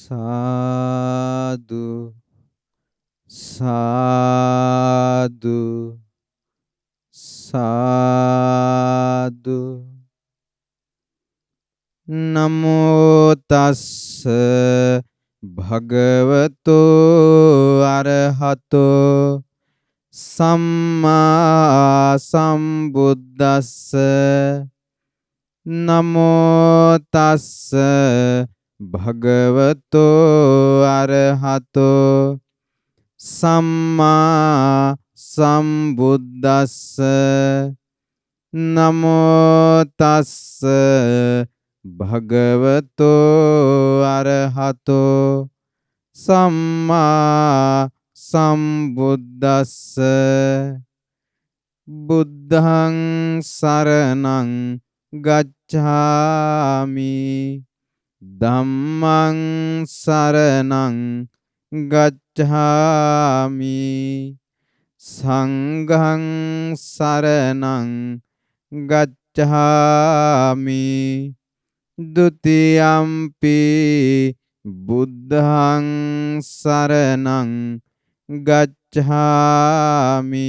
සාදු සාදු සාදු නමෝ තස්ස භගවතෝ අරහතෝ සම්මා සම්බුද්දස්ස නමෝ තස්ස භගවතෝ අරහතෝ සම්මා සම්බුද්දස්ස නමෝ තස්ස භගවතෝ අරහතෝ සම්මා සම්බුද්දස්ස බුද්ධං සරණං ගච්ඡාමි ධම්මං සරණං ගච්ඡාමි සංඝං සරණං ගච්ඡාමි ဒုတိယံ පි බුද්ධං සරණං ගච්ඡාමි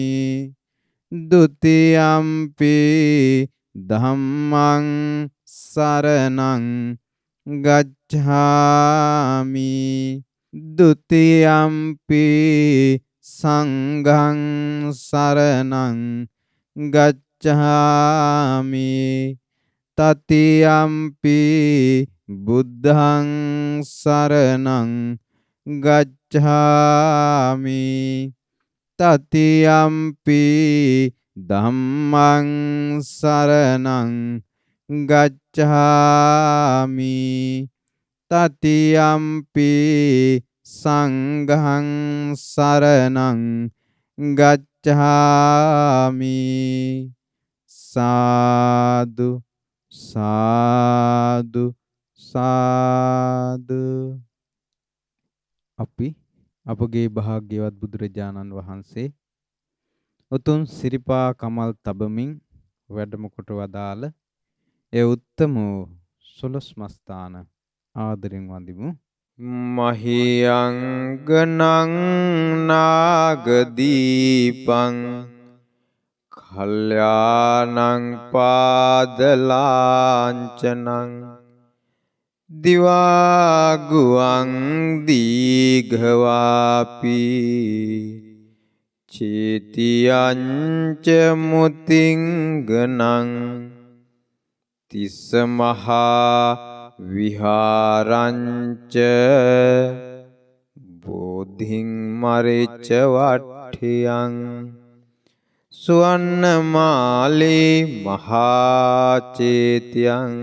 ဒုတိယံ පි ධම්මං සරණං ගච්ඡාමි ဒုတိယံ පි සංඝං සරණං ගච්ඡාමි තතියම්පි බුද්ධං සරණං ගච්ඡාමි තතියම්පි ධම්මං සරණං ගච්ඡාමි තතියම්පි සංඝං සරණං ගච්ඡාමි සාදු සාදු සාදු අපි අපගේ භාග්‍යවත් බුදුරජාණන් වහන්සේ උතුම් සිරිපා කමල් තබමින් වැඩම කොට වදාළ ඒ උත්තම සොළොස් මස්ථාන ආදරෙන් වඳිමු. මහියංගනං නාගදීපං කල්යාණං පාදලාංචනං දිවාගුවං දීඝවාපි චේතියංච මුතිංගනං තිස්ස මහා විහාරංච බෝධින් මරිච්ච වට්ඨියං සුවන්නමාලී මහාචේතියං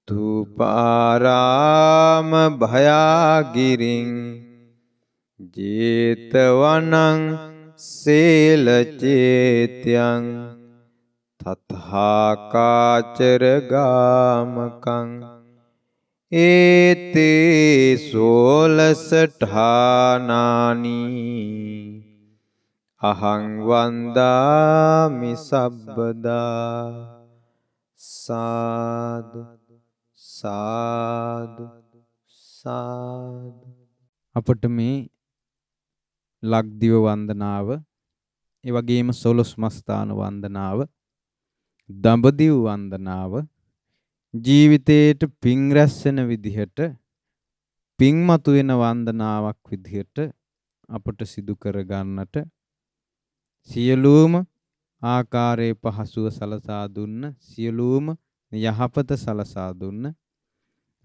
තුපාරාම භයාගිරින් ජේතවනං සේලචේත්‍යං තථාකාචර ගාමකං ඒතේ සෝලසඨානානි අහං වන්දාමි සබ්බදා සාදු සාදු සාදු. අපට මේ ලක්දිව වන්දනාව, ඒ වගේම සොළොස් මස්ථාන වන්දනාව, දඹදිව් වන්දනාව ජීවිතේට පිං රැස් වෙන විදිහට, පිං මතු වෙන වන්දනාවක් විදිහට අපට සිදු කර ගන්නට සියලුම ආකාරයේ පහසුව සලසා දුන්න, සියලුම යහපත සලසා දුන්න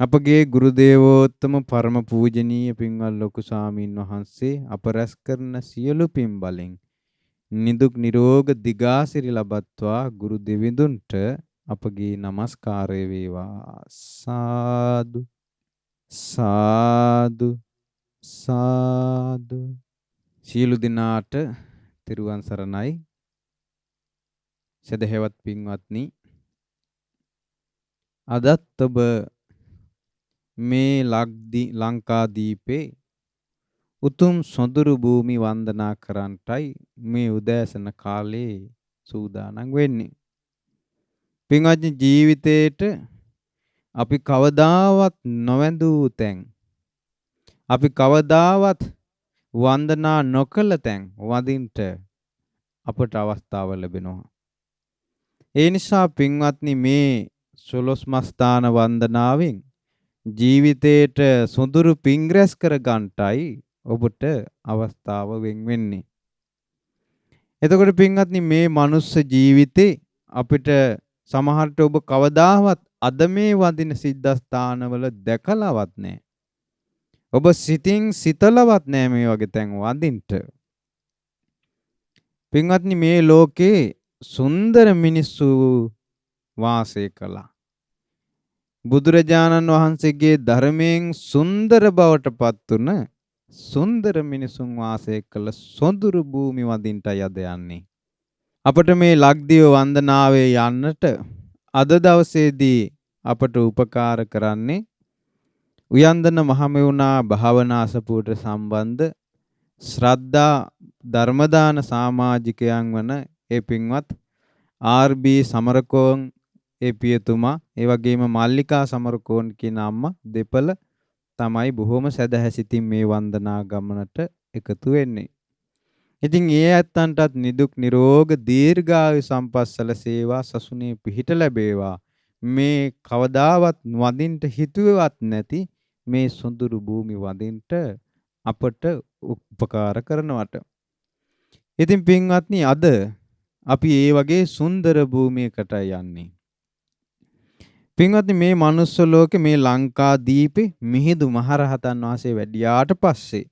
අපගේ ගුරු දේවෝත්තම පරම පූජනීය පින්වත් ලොකු ස්වාමීන් වහන්සේ අප රැස් කරන සියලු පින් බලෙන් නිදුක් නිරෝග දිගාසිරි ලබත්වා ගුරු දෙවිඳුන්ට අපගේ নমස්කාරය වේවා. සාදු සාදු සාදු. සියලු දිනාට තෙරුවන් සරණයි. සදහෙවත් පින්වත්නි, අදත් ඔබ මේ ලංකාදීපේ උතුම් සොඳුරු භූමි වන්දනා කරන්නටයි මේ උදෑසන කාලේ සූදානම් වෙන්නේ. පින්වත්නි, ජීවිතේට අපි කවදාවත් නොවැඳූ තැන්, අපි කවදාවත් වන්දනා නොකළ තැන් වඳින්ට අපට අවස්ථාව ලැබෙනවා. ඒ නිසා පින්වත්නි මේ 12 මස්ථාන වන්දනාවෙන් ජීවිතේට සොඳුරු පිං රැස් කර ගන්නටයි ඔබට අවස්ථාව වෙන්නේ. එතකොට පින්වත්නි මේ මනුස්ස ජීවිතේ අපිට සමහරට ඔබ කවදාවත් අද මේ වඳින සිද්ධාස්ථානවල දැකලවත් නැහැ. ඔබ සිතින් සිතලවත් නැහැ මේ වගේ තැන් වඳින්න. පින්වත්නි මේ ලෝකේ සුන්දර මිනිස්සු වාසය කළා. බුදුරජාණන් වහන්සේගේ ධර්මයෙන් සුන්දර බවට පත් වුණ සුන්දර මිනිසුන් වාසය කළ සොඳුරු භූමි වඳින්නටයි අද යන්නේ. අපට මේ ලක්දිව වන්දනාවේ යන්නට අද දවසේදී අපට උපකාර කරන්නේ උයන්දන මහමෙවුනා භාවනා අසපුවට සම්බන්ධ ශ්‍රද්ධා ධර්මදාන සමාජිකයන් වන ඒ පින්වත් ආර්.බී. සමරකෝන් ඒ පියතුමා ඒ වගේම මල්ලිකා සමරකෝන් කියන අම්මා දෙපළ තමයි බොහොම සැදැහැසිතින් මේ වන්දනා ගමනට එකතු වෙන්නේ. ඉතින් ඒ ඇත්තන්ටත් නිදුක් නිරෝග දීර්ඝායු සම්පස්සල සේවා සසුනේ පිහිට ලැබේවා. මේ කවදාවත් වඳින්ට හිතුවේවත් නැති මේ සොඳුරු භූමි වඳින්ට අපට උපකාර කරනවට. ඉතින් පින්වත්නි අද අපි ඒ වගේ සුන්දර භූමියකටයි යන්නේ. පින්වත්නි මේ මනුස්ස ලෝකේ මේ ලංකාදීපේ මිහිඳු මහරහතන් වහන්සේ වැඩියාට පස්සේ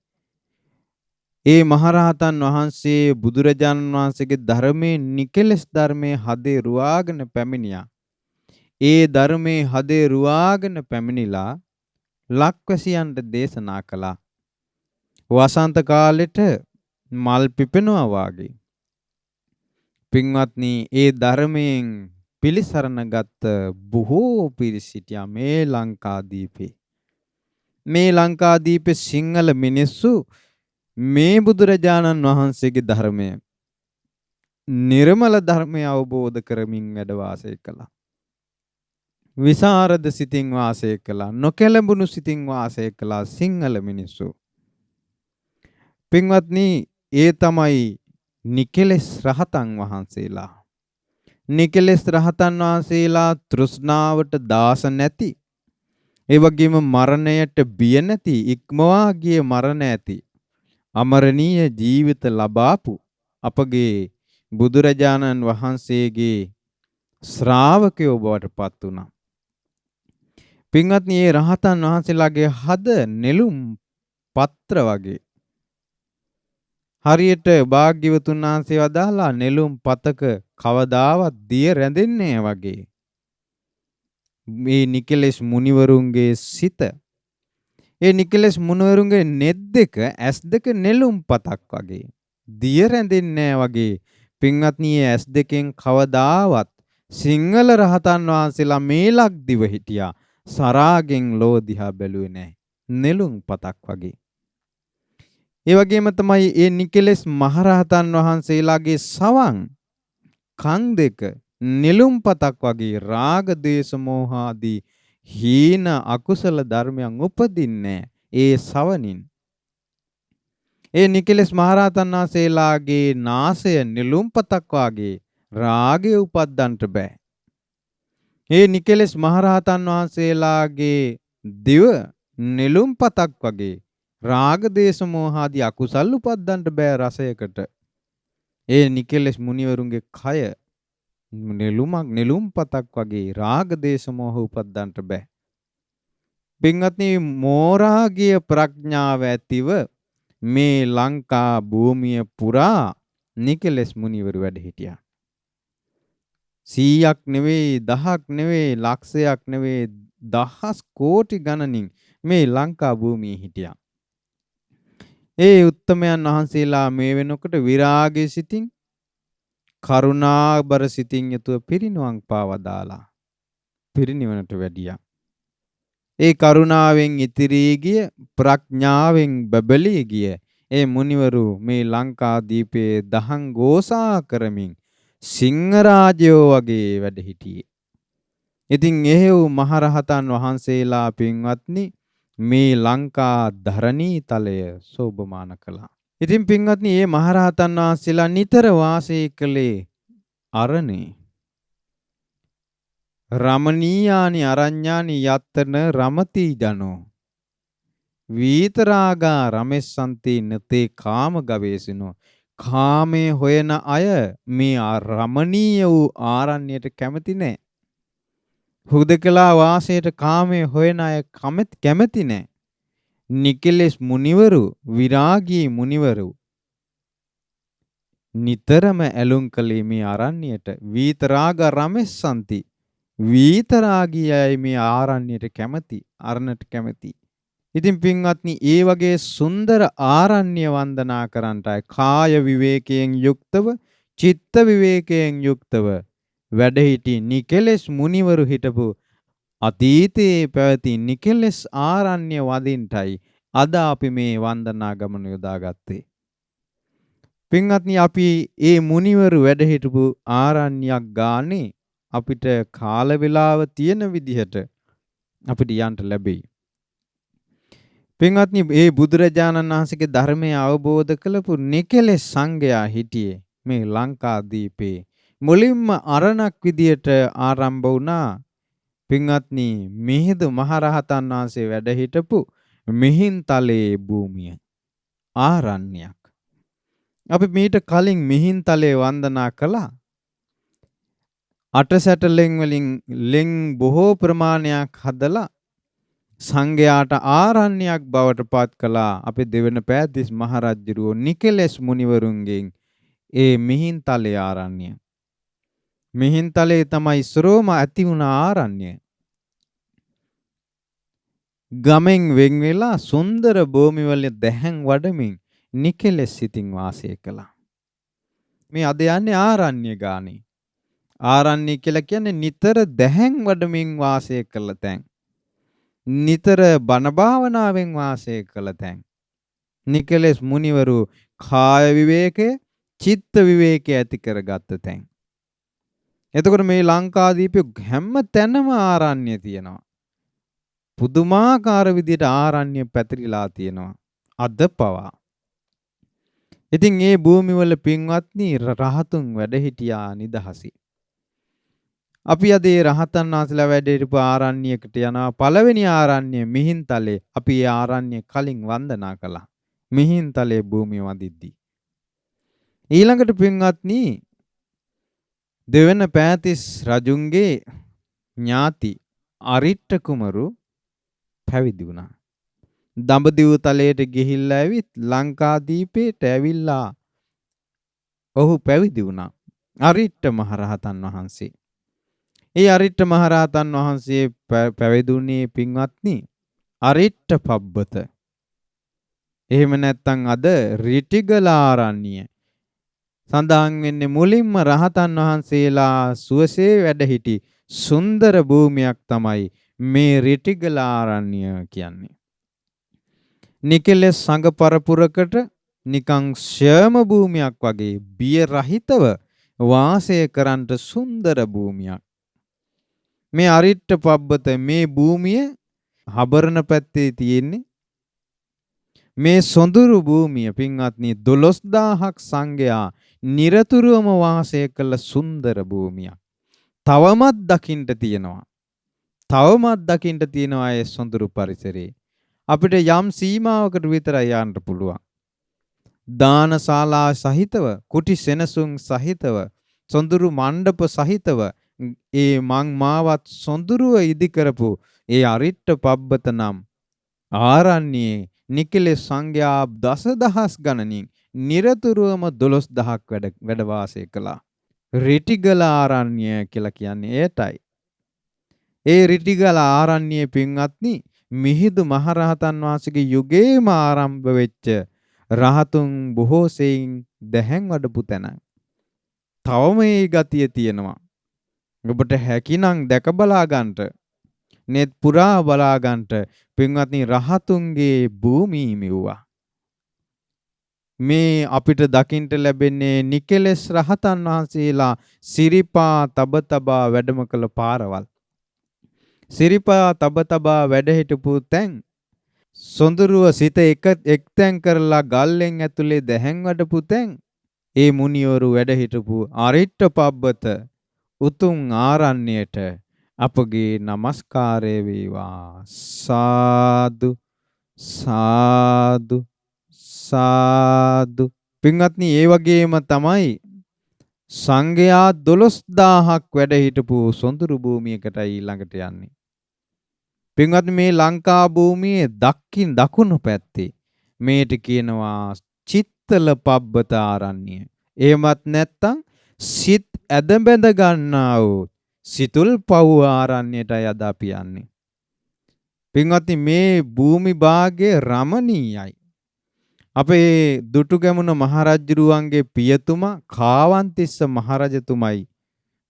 ඒ මහරහතන් වහන්සේ බුදුරජාණන් වහන්සේගේ ධර්මයේ නිකලස් ධර්මයේ හදේ රුවාගෙන පැමිණියා. ඒ ධර්මයේ හදේ රුවාගෙන පැමිණිලා ලක්වැසියන්ට දේශනා කළා. වසන්ත කාලෙට මල් පිපෙනවා වාගේ. පින්වත්නි ඒ ධර්මයෙන් පිළිසරණ ගත් බොහෝ පිරිස් සිටියා මේ ලංකාදීපේ. මේ ලංකාදීපේ සිංහල මිනිස්සු මේ බුදුරජාණන් වහන්සේගේ ධර්මය නිර්මල ධර්මය අවබෝධ කරමින් වැඩ වාසය කළා. විසරද සිතින් වාසය කළා. නොකැළඹුණු සිතින් වාසය කළා සිංහල මිනිස්සු. පින්වත්නි ඒ තමයි නිකලස් රහතන් වහන්සේලා. නිකලස් රහතන් වහන්සේලා තෘෂ්ණාවට දාස නැති, ඒ වගේම මරණයට බිය නැති, ඉක්මවා ගිය මරණ ඇති අමරණීය ජීවිත ලබාපු අපගේ බුදුරජාණන් වහන්සේගේ ශ්‍රාවකයෝ බවට පත් වුණා. පින්වත්නි මේ රහතන් වහන්සේලාගේ හද නෙළුම් පත්‍ර වගේ. හරියට භාග්‍යවතුන් වහන්සේ වදාලා නෙළුම් පතක කවදාවත් දිය රැඳෙන්නේ වගේ. මේ නිකලස් මුනිවරුන්ගේ සිත, ඒ නිකලස් මුනිවරුන්ගේ නෙත් දෙක ඇස් දෙක නෙළුම් පතක් වගේ දිය රැඳෙන්නේ වගේ. පින්වත්නි ඇස් දෙකෙන් කවදාවත් සිංහල රහතන් වහන්සේලා මේ ලක්දිව හිටියා. සරාගෙන් ලෝ දිහා බැලුවේ නැහැ. නෙළුම් පතක් වගේ. ඒ වගේම තමයි මේ නිකලස් මහරහතන් වහන්සේලාගේ සවන් කන් දෙක නෙළුම් පතක් වගේ රාග දේශ මොහ ආදී හීන අකුසල ධර්මයන් උපදින්නේ ඒ සවනින්. ඒ නිකලස් මහරහතන් වහන්සේලාගේ නාසය නෙළුම් පතක් වගේ රාගය උපද්දන්ට බෑ. ඒ නිකලස් මහරහතන් වහන්සේලාගේ දිව නෙළුම් පතක් වගේ රාග දේශ මොහ ආදී අකුසල් උපද්දන්ට බෑ රසයකට. ඒ නිකලස් මුනිවරුන්ගේ කය නෙළුම් පතක් වගේ රාග දේශ මොහ උපද්දන්ට බෑ. පින්වත්නි මෝරාගිය ප්‍රඥාව ඇතිව මේ ලංකා භූමිය පුරා නිකලස් මුනිවරු වැඩ හිටියා. 100ක් නෙවෙයි, 1000ක් නෙවෙයි, ලක්ෂයක් නෙවෙයි, දහස් කෝටි ගණනින් මේ ලංකා භූමියේ හිටියා. ඒ උත්තමයන් වහන්සේලා මේ වෙනකොට විරාගයේ සිටින් කරුණාබර සිතින් යුතුව පිරිනිවන් පාවදාලා පිරිනිවනට වැඩියා. ඒ කරුණාවෙන් ඉතිරී ගිය, ප්‍රඥාවෙන් බබලී ගිය ඒ මුනිවරු මේ ලංකාදීපයේ දහං ගෝසා කරමින් සිංහරාජයෝ වගේ වැඩ හිටියේ. ඉතින් එහෙව් මහරහතන් වහන්සේලා පින්වත්නි මේ ලංකා ධරණී තලය සෝභමාන කළා. ඉතින් පින්වත්නි මේ මහරහතන් වහන්සේලා නිතර වාසය කළේ අරණේ. රමණීයානි අරඤ්ඤානි යත්තන රමති ජනෝ වීතරාගා රමෙස්සන්ති නතේ කාම ගවේසිනෝ. කාමයේ හොයන අය මේ රමණීය වූ ආරණ්‍යයට කැමති නැහැ. හුදකලා වාසයට කාමයේ හොයන අය කැමති නැහැ. නිකලෙස් මුනිවරු විරාගී මුනිවරු නිතරම ඇලුම් කළේ මේ ආරණ්‍යයට. වීතරාග රමෙස්සන්ති. වීතරාගී අය මේ ආරණ්‍යයට කැමති, අරණට කැමති. ඉතින් පින්වත්නි ඒ වගේ සුන්දර ආරණ්‍ය වන්දනා කරන්නටයි කාය විවේකයෙන් යුක්තව, චිත්ත විවේකයෙන් යුක්තව වැඩ සිටි නිකලෙස් මුනිවරු හිටපු අතීතයේ පැවති නිකලෙස් ආරණ්‍ය වදින්ටයි අද අපි මේ වන්දනා ගමන යොදාගත්තේ. පින්වත්නි අපි මේ මුනිවරු වැඩ හිටපු ආරණ්‍යයක් ගානේ අපිට කාල වේලාව තියෙන විදිහට අපිට යන්න ලැබෙයි. පින්වත්නි මේ බුදුරජාණන් වහන්සේගේ ධර්මය අවබෝධ කළපු නිකලෙස් සංඝයා හිටියේ මේ ලංකාදීපේ මුලින්ම අරණක් විදියට ආරම්භ වුණා. පින්වත්නි මිහිඳු මහරහතන් වහන්සේ වැඩ හිටපු මිහින්තලේ භූමිය ආරණ්‍යයක්. අපි මීට කලින් මිහින්තලේ වන්දනා කළා. අටසැටලෙන් වලින් ලෙන් බොහෝ ප්‍රමාණයක් හදලා සංඝයාට ආරණ්‍යයක් බවට පත් කළා. අපේ දෙවන පෑතිස් මහරජුරෝ නිකලෙස් මුනිවරුන්ගෙන් ඒ මිහින්තලේ ආරණ්‍ය. මිහින්තලේ තමයි ඉස්සරෝම ඇති වුණ ආරණ්‍ය. ගමෙන් වෙන් වෙලා සුන්දර භූමිවල දැහැන් වඩමින් නිකලෙස් සිතින් වාසය කළා. මේ අද යන්නේ ආරණ්‍ය ගානේ. ආරණ්‍ය කියලා කියන්නේ නිතර දැහැන් වඩමින් වාසය කළ තැන්. නිතර බණ භාවනාවෙන් වාසය කළ තැන්. නිකලෙස් මුනිවරු කාය විවේකය, චිත්ත විවේකය ඇති කරගත්ත තැන්. එතකොට මේ ලංකාදීපේ හැම තැනම ආරණ්‍ය තියෙනවා. පුදුමාකාර විදිහට ආරණ්‍ය පැතිරිලා තියෙනවා අද පවා. ඉතින් මේ භූමිවල පින්වත්නි රහතුන් වැඩ හිටියා නිදහසි. අපි අද මේ රහතන් වහන්සේලා වැඩ හිටපු ආරණ්‍යයකට යනවා. පළවෙනි ආරණ්‍ය මිහින්තලේ. අපි මේ ආරණ්‍ය කලින් වන්දනා කළා. මිහින්තලේ භූමිය වදිද්දී. ඊළඟට පින්වත්නි දෙවන පෑතිස් රජුන්ගේ ඥාති අරිට්ඨ කුමරු පැවිදි වුණා. දඹදිව තලයට ගිහිල්ලා ඇවිත් ලංකාදීපේට ඇවිල්ලා ඔහු පැවිදි වුණා. අරිට්ඨ මහරහතන් වහන්සේ. ඒ අරිට්ඨ මහරහතන් වහන්සේ පැවිදුණේ පින්වත්නි අරිට්ඨ පබ්බත. එහෙම නැත්නම් අද රිටිගල ආරණ්‍ය සඳහන් වෙන්නේ මුලින්ම රහතන් වහන්සේලා සුවසේ වැඩ සිටි සුන්දර භූමියක් තමයි මේ රිටිගල ආරණ්‍ය කියන්නේ. නිකලෙස් සංඝ පරපුරකට නිකං ශ්‍යාම භූමියක් වගේ බිය රහිතව වාසය කරන්නට සුන්දර භූමියක්. මේ අරිට්ඨ පබ්බත මේ භූමිය හබරණ පැත්තේ තියෙන්නේ. මේ සොඳුරු භූමිය පින්වත්නි 12000ක් සංඝයා නිරතුරුවම වාසය කළ සුන්දර භූමියක්. තවමත් දකින්න තියෙනවා. තවමත් දකින්න තියෙනවා ඒ සොඳුරු පරිසරේ. අපිට යම් සීමාවකට විතරයි යන්න පුළුවන්. දානශාලා සහිතව, කුටි සෙනසුන් සහිතව, සොඳුරු මණ්ඩප සහිතව ඒ මං මාවත් සොඳුරුව ඉදි කරපු ඒ අරිට්ඨ පබ්බත නම් ආරණ්‍යයේ නිකලෙස් සංඝයා දසදහස් ගණනින් නිරතුරුවම 12000ක් වැඩ වාසය කළා. රිටිගල ආරණ්‍ය කියලා කියන්නේ ඒටයි. ඒ රිටිගල ආරණ්‍යයේ පින්වත්නි මිහිඳු මහරහතන් වහන්සේගේ යුගයේම ආරම්භ වෙච්ච රහතුන් බොහෝ සෙයින් දැහැන් වඩපු තැන. තවම මේ ගතිය තියෙනවා. ඔබට හැකිනම් දැක බලා ගන්නට, net පුරා බලා ගන්නට පින්වත්නි රහතුන්ගේ භූමි මෙව්වා. මේ අපිට දකින්න ලැබෙන්නේ නිකලෙස් රහතන් වහන්සේලා සිරිපා තබ තබා වැඩම කළ පාරවල්. සිරිපා තබ තබා වැඩ හිටපු තැන් සොඳුරුව සිත එක්තැන් කරලා ගල්ලෙන් ඇතුලේ දැහැන් වඩපු තැන් ඒ මුනිවරු වැඩ හිටපු අරිට්ඨ පබ්බත උතුම් ආරණ්‍යයට අපගේ নমස්කාරය වේවා සාදු සාදු සාදු. පින්වත්නි, ඒ වගේම තමයි සංඝයා 12000ක් වැඩ හිටපු සොඳුරු භූමියකටයි ඊළඟට යන්නේ. පින්වත්නි, මේ ලංකා භූමියේ දකුණු පැත්තේ මේට කියනවා චිත්තල පබ්බත ආරණ්‍ය. එහෙමත් නැත්නම් සිත් ඇදබැඳ ගන්නා වූ සිතුල් පව් ආරණ්‍යයටයි අද අපි යන්නේ. පින්වත්නි, මේ භූමි භාගය රමණීයයි. අපේ දුටුගැමුණු මහරජුරුවන්ගේ පියතුමා කාවන්තිස්ස මහරජතුමයි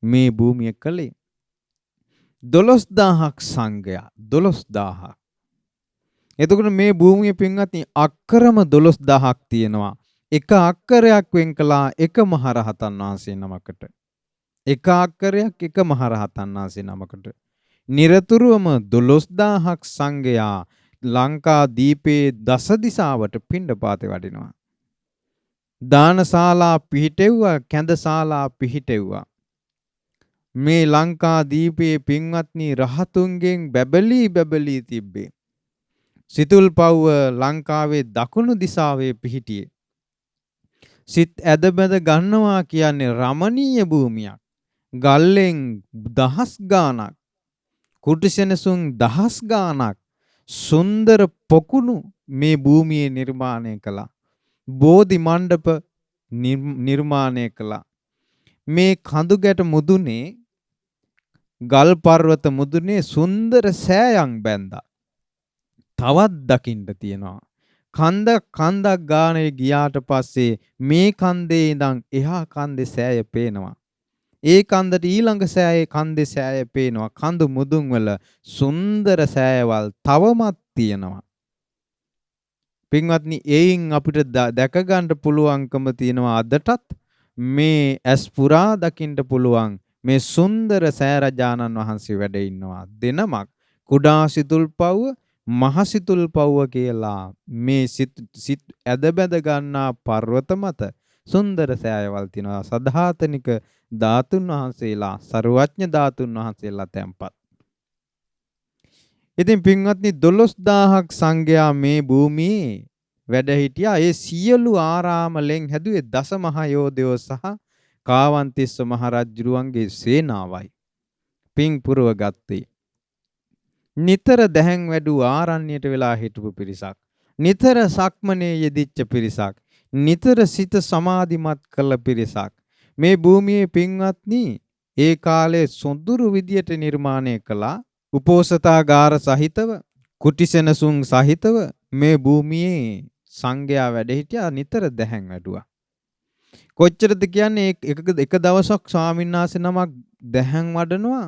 මේ භූමිය කළේ. 12000ක් සංඝයා 12000ක්. එතකොට මේ භූමිය පින්වත්නි අක්කරම 12000ක් තියෙනවා. එක අක්කරයක් වෙන් කළා එක මහරහතන් වහන්සේ නමකට. එක අක්කරයක් එක මහරහතන් වහන්සේ නමකට. නිරතුරුවම 12000ක් සංඝයා ලංකා දීපේ දස දිසාවට පිණ්ඩපාතේ වඩිනවා. දානශාලා පිහිටෙව්වා, කැඳශාලා පිහිටෙව්වා. මේ ලංකා දීපේ පින්වත්නි රහතුන්ගෙන් බැබලී තිබ්බේ. සිතුල් පව්ව ලංකාවේ දකුණු දිසාවේ පිහිටියේ. සිත් ඇදබැඳ ගන්නවා කියන්නේ රමණීය භූමියක්. ගල්ලෙන් දහස් ගාණක්, කුටිසෙනසුන් දහස් ගාණක් සුන්දර පොකුණු මේ භූමියේ නිර්මාණය කළා. බෝධි මණ්ඩප නිර්මාණය කළා. මේ කඳුගැට මුදුනේ, ගල් පර්වත මුදුනේ සුන්දර සෑයන් බැන්දා. තවත් දකින්න තියෙනවා. කන්දක් ගානේ ගියාට පස්සේ මේ කන්දේ ඉඳන් එහා කන්දේ සෑය පේනවා. ඒ කන්දට ඊළඟ සෑයේ කන්දේ සෑය පේනවා. කඳු මුදුන් වල සුන්දර සෑයවල් තවමත් තියෙනවා. පින්වත්නි, එයින් අපිට දැක ගන්න පුළුවන්කම තියෙනවා අදටත් මේ ඇස් පුරා දකින්න පුළුවන් මේ සුන්දර සෑරජානන් වහන්සේ වැඩ ඉන්නවා. දෙනමක් කුඩා සිතුල් පව්ව, මහ සිතුල් පව්ව කියලා මේ සිත් ඇදබැඳ ගන්නා පර්වත මත සුන්දර සෑයවල් තියෙනවා. සදාතනික ධාතුන් වහන්සේලා, සර්වඥ ධාතුන් වහන්සේලා තැන්පත්. ඉතින් පින්වත්නි 12000ක් සංඝයා මේ භූමියේ වැඩ හිටියා. ඒ සියලු ආරාමලෙන් හැදුවේ දසමහා යෝධයෝ සහ කාවන්තිස්ස මහරජුරුවන්ගේ සේනාවයි. පින් පුරව ගත්තේ. නිතර දැහැන් වැඩූ ආරණ්‍යයට වෙලා හිටපු පිරිසක්. නිතර සක්මනේ යෙදිච්ච පිරිසක්. නිතර සිත සමාධිමත් කළ පිරිසක්. මේ භූමියේ පින්වත්නි ඒ කාලේ සොඳුරු විදියට නිර්මාණය කළා. උපෝසථාගාර සහිතව, කුටිසෙනසුන් සහිතව මේ භූමියේ සංඝයා වැඩ හිටියා. නිතර දැහැන් වැඩුවා. කොච්චරද කියන්නේ එක දවසක් ස්වාමීන් වහන්සේ නමක් දැහැන් වඩනවා,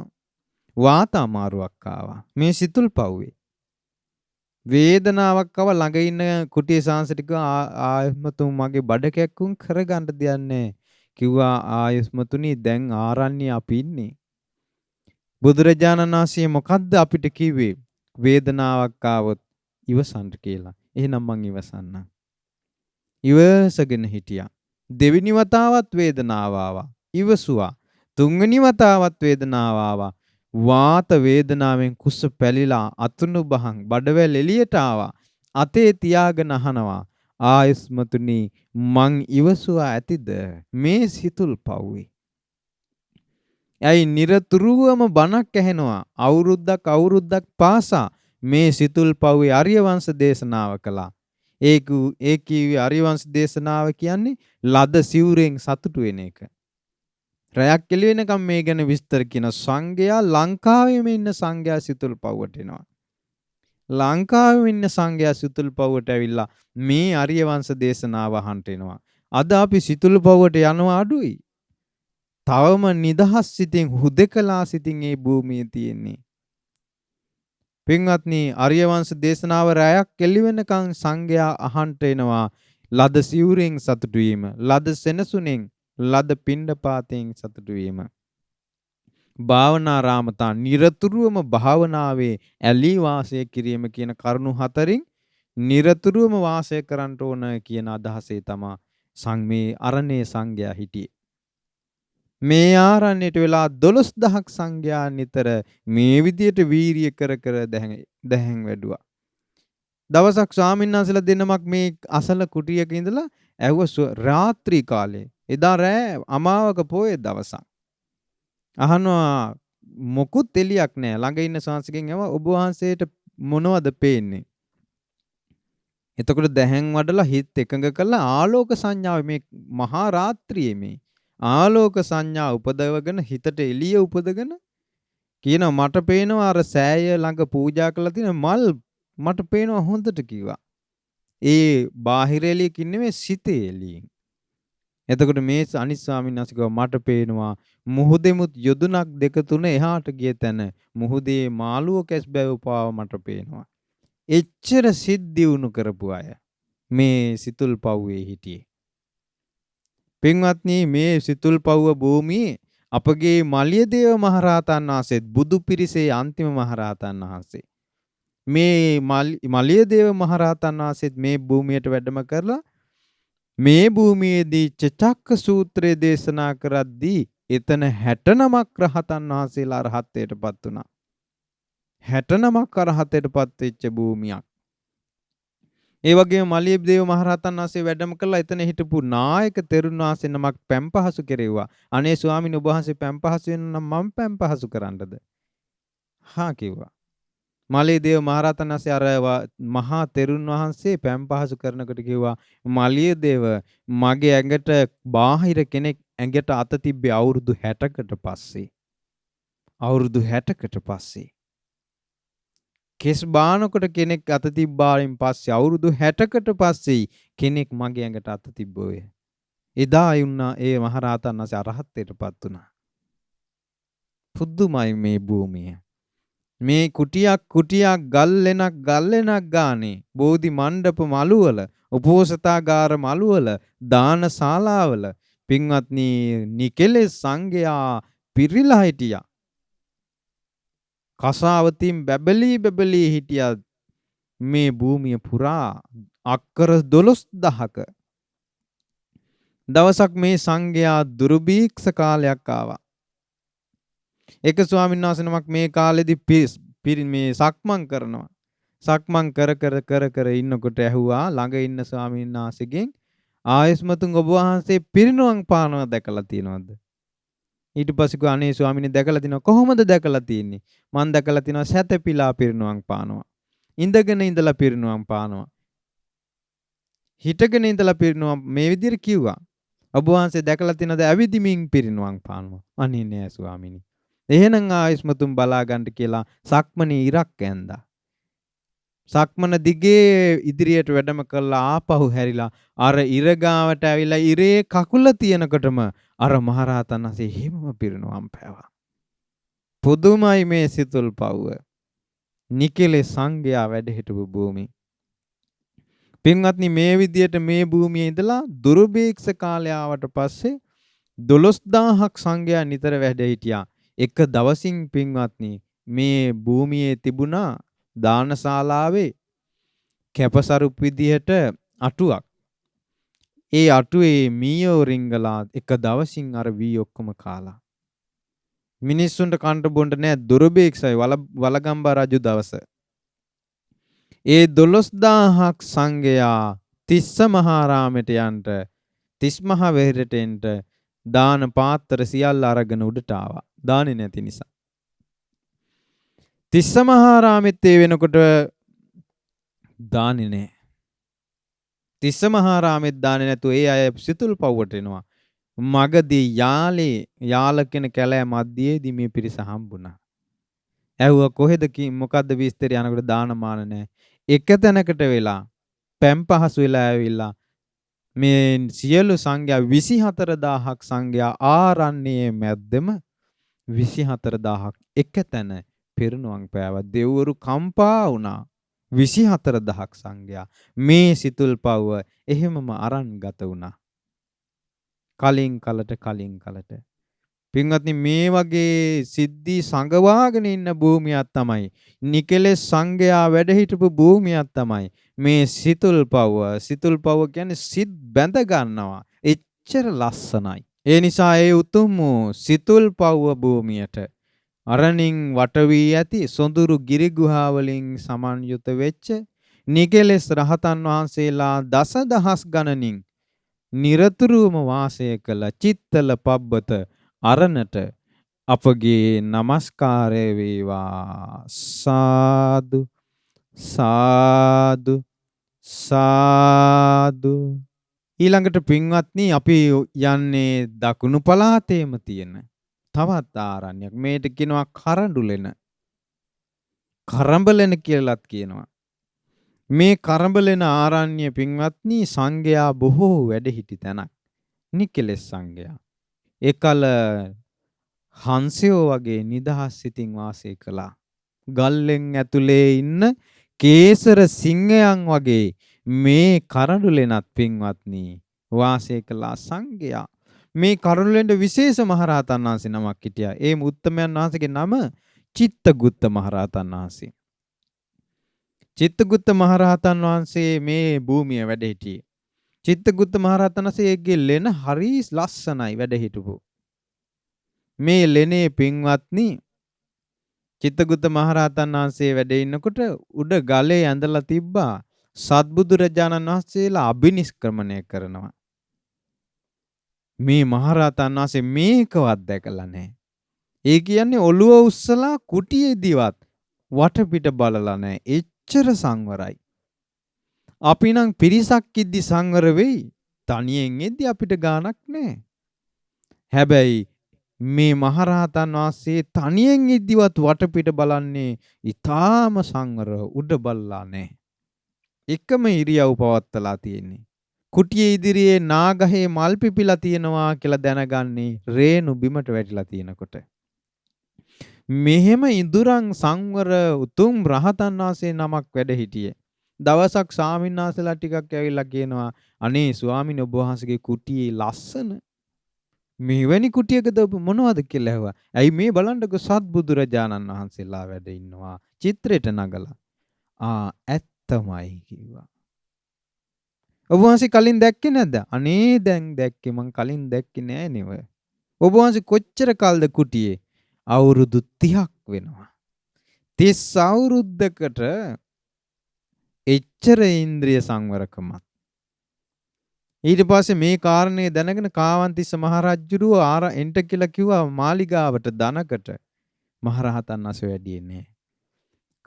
වාත අමාරුවක් ආවා. මේ සිතුල් පව්වේ වේදනාවක් ආව. ළඟ ඉන්න කුටියේ සාංශටික ආයස්මතුන් මගේ බඩ කැක්කුම් කරගන්න දෙයක් නැහැ කිව්වා. ආයස්මතුනි, දැන් ආරණ්‍ය අපි ඉන්නේ. බුදුරජාණන් වහන්සේ මොකද්ද අපිට කිව්වේ? වේදනාවක් ආවොත් ඉවසන්න කියලා. එහෙනම් මං ඉවසන්නම්. ඉවසගෙන හිටියා. දෙවෙනි වතාවත් වේදනාව ආවා. ඉවසුවා. තුන්වෙනි වතාවත් වේදනාව ආවා. වාත වේදනාවෙන් කුස පැලිලා අතුණු බහන් බඩවැල් එළියට ආවා. අතේ තියාගෙන අහනවා, ආයස්මතුනි මං ඉවසුවා ඇතිද මේ සිතුල් පව්වේ? ඇයි නිරතුරුවම බණක් ඇහෙනවා. අවුරුද්දක් පාසා මේ සිතුල් පව්වේ ආර්ය වංශ දේශනාව කළා. ඒ කිව්වේ ආර්ය වංශ දේශනාව කියන්නේ ලද සිවුරෙන් සතුටු වෙන එක. රැයක් එළි වෙනකම් මේ ගැන විස්තර කියන සංඝයා ලංකාවේම ඉන්න සංඝයා සිතුල් පව්වට එනවා. ලංකාවේම ඉන්න සංඝයා සිතුල් පව්වට ඇවිල්ලා මේ ආර්ය වංශ දේශනාව අහන්න එනවා. අද අපි සිතුල් පව්වට යනවා අඩුයි. තවම නිදහස් සිතින්, හුදකලා සිතින් මේ භූමියේ තියෙන්නේ. පින්වත්නි, ආර්ය වංශ දේශනාව රැයක් එළි වෙනකම් සංඝයා අහන්ට එනවා. ලද සිවුරෙන් සතුටු වීම, ලද සෙනසුනෙන්, ලද පිණ්ඩපාතයෙන් සතුටු වීම. භාවනාරාමතා নিরතුරුවම භාවනාවේ ඇලී වාසය කිරීම කියන කරුණු හතරින් নিরතුරුවම වාසය කරන්න ඕන කියන අදහසේ තමයි සංමේ අරණේ සංඝයා හිටියේ. මේ ආරණ්‍යයට වෙලා 12000ක් සංඝයා නිතර මේ විදියට වීරිය කර කර දැහැන් වැඩුවා. දවසක් ස්වාමීන් වහන්සේලා දෙනමක් මේ අසල කුටියක ඉඳලා ඇහුව රාත්‍රී කාලේ එදා රෑ අමාවක පොයේ දවසක්. අහනවා මොකුත් එලියක් නැහැ. ළඟ ඉන්න ශාන්සිකෙන් ඇහුවා ඔබ වහන්සේට මොනවද පේන්නේ? එතකොට දැහැන් වඩලා හිත එකඟ කරලා ආලෝක සංඥාව මේ මහා රාත්‍රියේ මේ ආලෝක සංඥා උපදවගෙන හිතට එළිය උපදගෙන කියනවා මට පේනවා අර සෑය ළඟ පූජා කරලා තියෙන මල් මට පේනවා හොඳට කිව්වා. ඒ බාහිර එළියකින් නෙමෙයි සිතේ එළියෙන්. එතකොට මේ අනිත් ස්වාමීන් වහන්සේ කිව්වා මට පේනවා මුහුදෙමුත් යොදුනක් දෙක තුන එහාට ගිය තැන මුහුදේ මාළුව කැස් බැව පාව මට පේනවා. එච්චර සිද්ධි වුණු කරපු අය මේ සිතුල් පව්වේ හිටියේ. පින්වත්නි මේ සිතුල් පව්ව භූමියේ අපගේ මලියදේව මහරහතන් වහන්සේත් බුදු පිරිසේ අන්තිම මහරහතන් වහන්සේ. මේ මලියදේව මහරහතන් වහන්සේත් මේ භූමියට වැඩම කරලා මේ භූමියේදී චචක්ක සූත්‍රය දේශනා කරද්දී එතන 69ක් රහතන් වහන්සේලා අරහත්ත්වයටපත් වුණා. 69ක් අරහත්ත්වයටපත් වෙච්ච භූමියක්. ඒ වගේම මලියදේව මහරහතන් වහන්සේ වැඩම කළා එතන හිටපු නායක තෙරුණ වහන්සේ නමක් පැම්පහසු කෙරෙව්වා. අනේ ස්වාමීන් වහන්සේ පැම්පහසු වෙන නම් මම පැම්පහසු කරන්නද? හා කිව්වා. මලියදේව මහරහතන් වහන්සේ අර මහා තෙරුණ වහන්සේ පැම්පහසු කරනකොට කිව්වා මලියදේව මගේ ඇඟට බාහිර කෙනෙක් ඇඟට අත තිබ්බේ අවුරුදු 60කට පස්සේ. අවුරුදු 60කට පස්සේ. කෙස් බානකොට කෙනෙක් අත තිබ්බායින් පස්සේ අවුරුදු 60කට පස්සේ කෙනෙක් මගේ ඇඟට අත තිබ්බෝය. එදා යුණා ඒ මහරහතන් වහන්සේ අරහත්ත්වයටපත් වුණා. පුදුමයි මේ භූමිය. මේ කුටියක් ගල්ලෙනක් ගානේ බෝධි මණ්ඩප මළුවල උපෝසථාගාර මළුවල දානශාලාවල පින්වත්නි නිකලෙස් සංඝයා පිරිලා හිටියා. කසාවතින් බැබලී හිටියා මේ භූමිය පුරා අක්කර 12000ක. දවසක් මේ සංඝයා දුර්භීක්ෂ කාලයක් ආවා. එක ස්වාමීන් වහන්සේ නමක් මේ කාලෙදී මේ සක්මන් කරනවා. සක්මන් කර ඉන්නකොට ඇහුවා ළඟ ඉන්න ස්වාමීන් වහන්සේගෙන් ආයස්මතුන් ඔබ වහන්සේ පිරිනුවම් පානවා දැකලා තියෙනවද? ඊට පස්සේ කිව්වා අනේ ස්වාමීනි දැකලා තිනවා. කොහොමද දැකලා තියෙන්නේ? මං දැකලා තිනවා සැතපීලා පිරිනුවම් පානවා. ඉඳගෙන ඉඳලා පිරිනුවම් පානවා. හිටගෙන ඉඳලා පිරිනුවම් මේ විදිහට කිව්වා. ඔබ වහන්සේ දැකලා තිනවද ඇවිදිමින් පිරිනුවම් පානවා? අනේ නෑ ස්වාමීනි. එහෙනම් ආයස්මතුන් බලා ගන්න කියලා සක්මණේ ඉරක් ඇඳා. සක්මන දිගේ ඉදිරියට වැඩම කළා ආපහු හැරිලා අර ඉරගාවට ඇවිල්ලා ඉරේ කකුල තියනකොටම අර මහරහතන් වහන්සේ හිමම පිරිනුවම් පෑවා. පුදුමයි මේ සිතුල් පව්ව. නිකලේ සංඝයා වැඩ හිටපු භූමි. පින්වත්නි මේ විදියට මේ භූමියේ ඉඳලා දුර්භීක්ෂ කාලය ආවට පස්සේ 12000ක් සංඝයා නිතර වැඩ හිටියා. එක දවසින් පින්වත්නි මේ භූමියේ තිබුණා දානශාලාවේ කැපසරු විදිහට අටුවක්. ඒ අටුවේ මීයෝ රිංගලා එක දවසින් අර වී ඔක්කොම කාලා. මිනිස්සුන්ට කන්ට බොන්න නෑ දුර්භීක්ෂයි වලගම්බා රජු දවස. ඒ 12000ක් සංඝයා තිස්ස මහාරාමයට යන්න තිස් මහ වෙහෙරට එන්න දාන පාත්‍ර සියල්ල අරගෙන උඩට ආවා. දාන්නේ නැති නිසා. තිස්ස මහාරාමෙත් ඒ වෙනකොට දාන්නේ නැහැ. තිස්ස මහාරාමෙත් දාන්නේ නැතුව ඒ අය සිතුල් පව්වට එනවා. මගදී යාල කෙන කැලෑ මැදියේදී මේ පිරිස හම්බුණා. ඇහුවා කොහෙද මොකද්ද විස්තරය යනකොට දානමාන නැහැ. එක තැනකට වෙලා පැම්පහසු වෙලා ඇවිල්ලා මේ සියලු සංඝයා 24000ක් සංඝයා ආරණ්‍යයේ මැද්දෙම 24000ක් එක තැන පිරිනුවම් පෑවා. දෙවරු කම්පා වුණා. 24000ක් සංඝයා මේ සිතුල් පව්ව එහෙමම අරන් ගත වුණා. කලින් කලට පින්වත්නි මේ වගේ සිද්ධි සංගවාගෙන ඉන්න භූමියක් තමයි නිකලෙස් සංඝයා වැඩ හිටපු භූමියක් තමයි මේ සිතුල් පව්ව. සිතුල් පව්ව කියන්නේ සිත් බැඳ ගන්නවා. එච්චර ලස්සනයි. ඒ නිසා ඒ උතුම් වූ සිතුල් පව්ව භූමියට අරණින් වට වී ඇති සොඳුරු ගිරි ගුහා වලින් සමන්විත වෙච්ච නිකලෙස් රහතන් වහන්සේලා දසදහස් ගණනින් නිරතුරුවම වාසය කළ චිත්තල පබ්බත අරණට අපගේ নমස්කාරය වේවා. සාදු සාදු සාදු. ඊළඟට පින්වත්නි අපි යන්නේ දකුණු පළාතේම තියෙන තවත් ආරණ්‍යයක්. මේකට කියනවා කරඬුලෙන. කරඹලෙන කියලාත් කියනවා. මේ කරඹලෙන ආරණ්‍ය පින්වත්නි සංඝයා බොහෝ වැඩ සිටි තැනක්. නිකලෙස් සංඝයා. එකල හංසයෝ වගේ නිදහස් සිතින් වාසය කළා. ගල්ලෙන් ඇතුලේ ඉන්න කේසර සිංහයන් වගේ මේ කරඬුලෙනත් පින්වත්නි වාසය කළා සංඝයා. මේ කරඬුලෙන්ට විශේෂ මහරහතන් වහන්සේ නමක් හිටියා. ඒ උත්තමයන් වහන්සේගේ නම චිත්තගුත්ත මහරහතන් වහන්සේ. චිත්තගුත්ත මහරහතන් වහන්සේ මේ භූමිය වැඩ සිටියේ. චිත්තගුත්ත මහරහතන් වහන්සේගේ ලෙන හරි ලස්සනයි වැඩ හිටපු. මේ ලෙනේ පින්වත්නි චිත්තගුත්ත මහරහතන් වහන්සේ වැඩ ඉන්නකොට උඩ ගලේ ඇඳලා තිබ්බා සත්බුදුරජාණන් වහන්සේලා අභිනිෂ්ක්‍රමණය කරනවා. මේ මහරහතන් වහන්සේ මේකවත් දැකලා නැහැ. ඒ කියන්නේ ඔළුව උස්සලා කුටියේදීවත් වටපිට බලලා නැහැ. එච්චර සංවරයි. අපි නම් පිරිසක් ඉද්දි සංවර වෙයි. තනියෙන් ඉද්දි අපිට ගාණක් නැහැ. හැබැයි මේ මහරහතන් වහන්සේ තනියෙන් ඉද්දිවත් වටපිට බලන්නේ ඊටාම සංවර උඩ බල්ලා නැහැ. එකම ඉරියව් පවත්තලා තියෙන්නේ. කුටියේ ඉදිරියේ නාගහේ මල් පිපිලා තියෙනවා කියලා දැනගන්නේ රේණු බිමට වැටිලා තියෙනකොට. මෙහෙම ඉඳුරන් සංවර උතුම් රහතන් වහන්සේ නමක් වැඩ හිටියේ. දවසක් ස්වාමීන් වහන්සේලා ටිකක් ඇවිල්ලා කියනවා අනේ ස්වාමීන් ඔබ වහන්සේගේ කුටියේ ලස්සන මෙවැනි කුටියකද ඔබ මොනවද කියලා ඇහුවා. ඇයි මේ බලන්නකො සත්බුදුරජාණන් වහන්සේලා වැඩ ඉන්නවා චිත්‍රයට නගලා. ඇත්තමයි කිව්වා. ඔබ වහන්සේ කලින් දැක්කේ නැද්ද? අනේ දැන් දැක්කේ. මං කලින් දැක්කේ නෑ නෙව. ඔබ වහන්සේ කොච්චර කල්ද කුටියේ? අවුරුදු 30ක් වෙනවා. 30 අවුරුද්දකට එච්චර ඉන්ද්‍රිය සංවරකමක්. ඊට පස්සේ මේ කාරණේ දැනගෙන කාවන්තිස්ස මහරජුරුව එන්ට කියලා කිව්වා මාලිගාවට දනකට. මහරහතන් වහන්සේ වැඩියේ නෑ.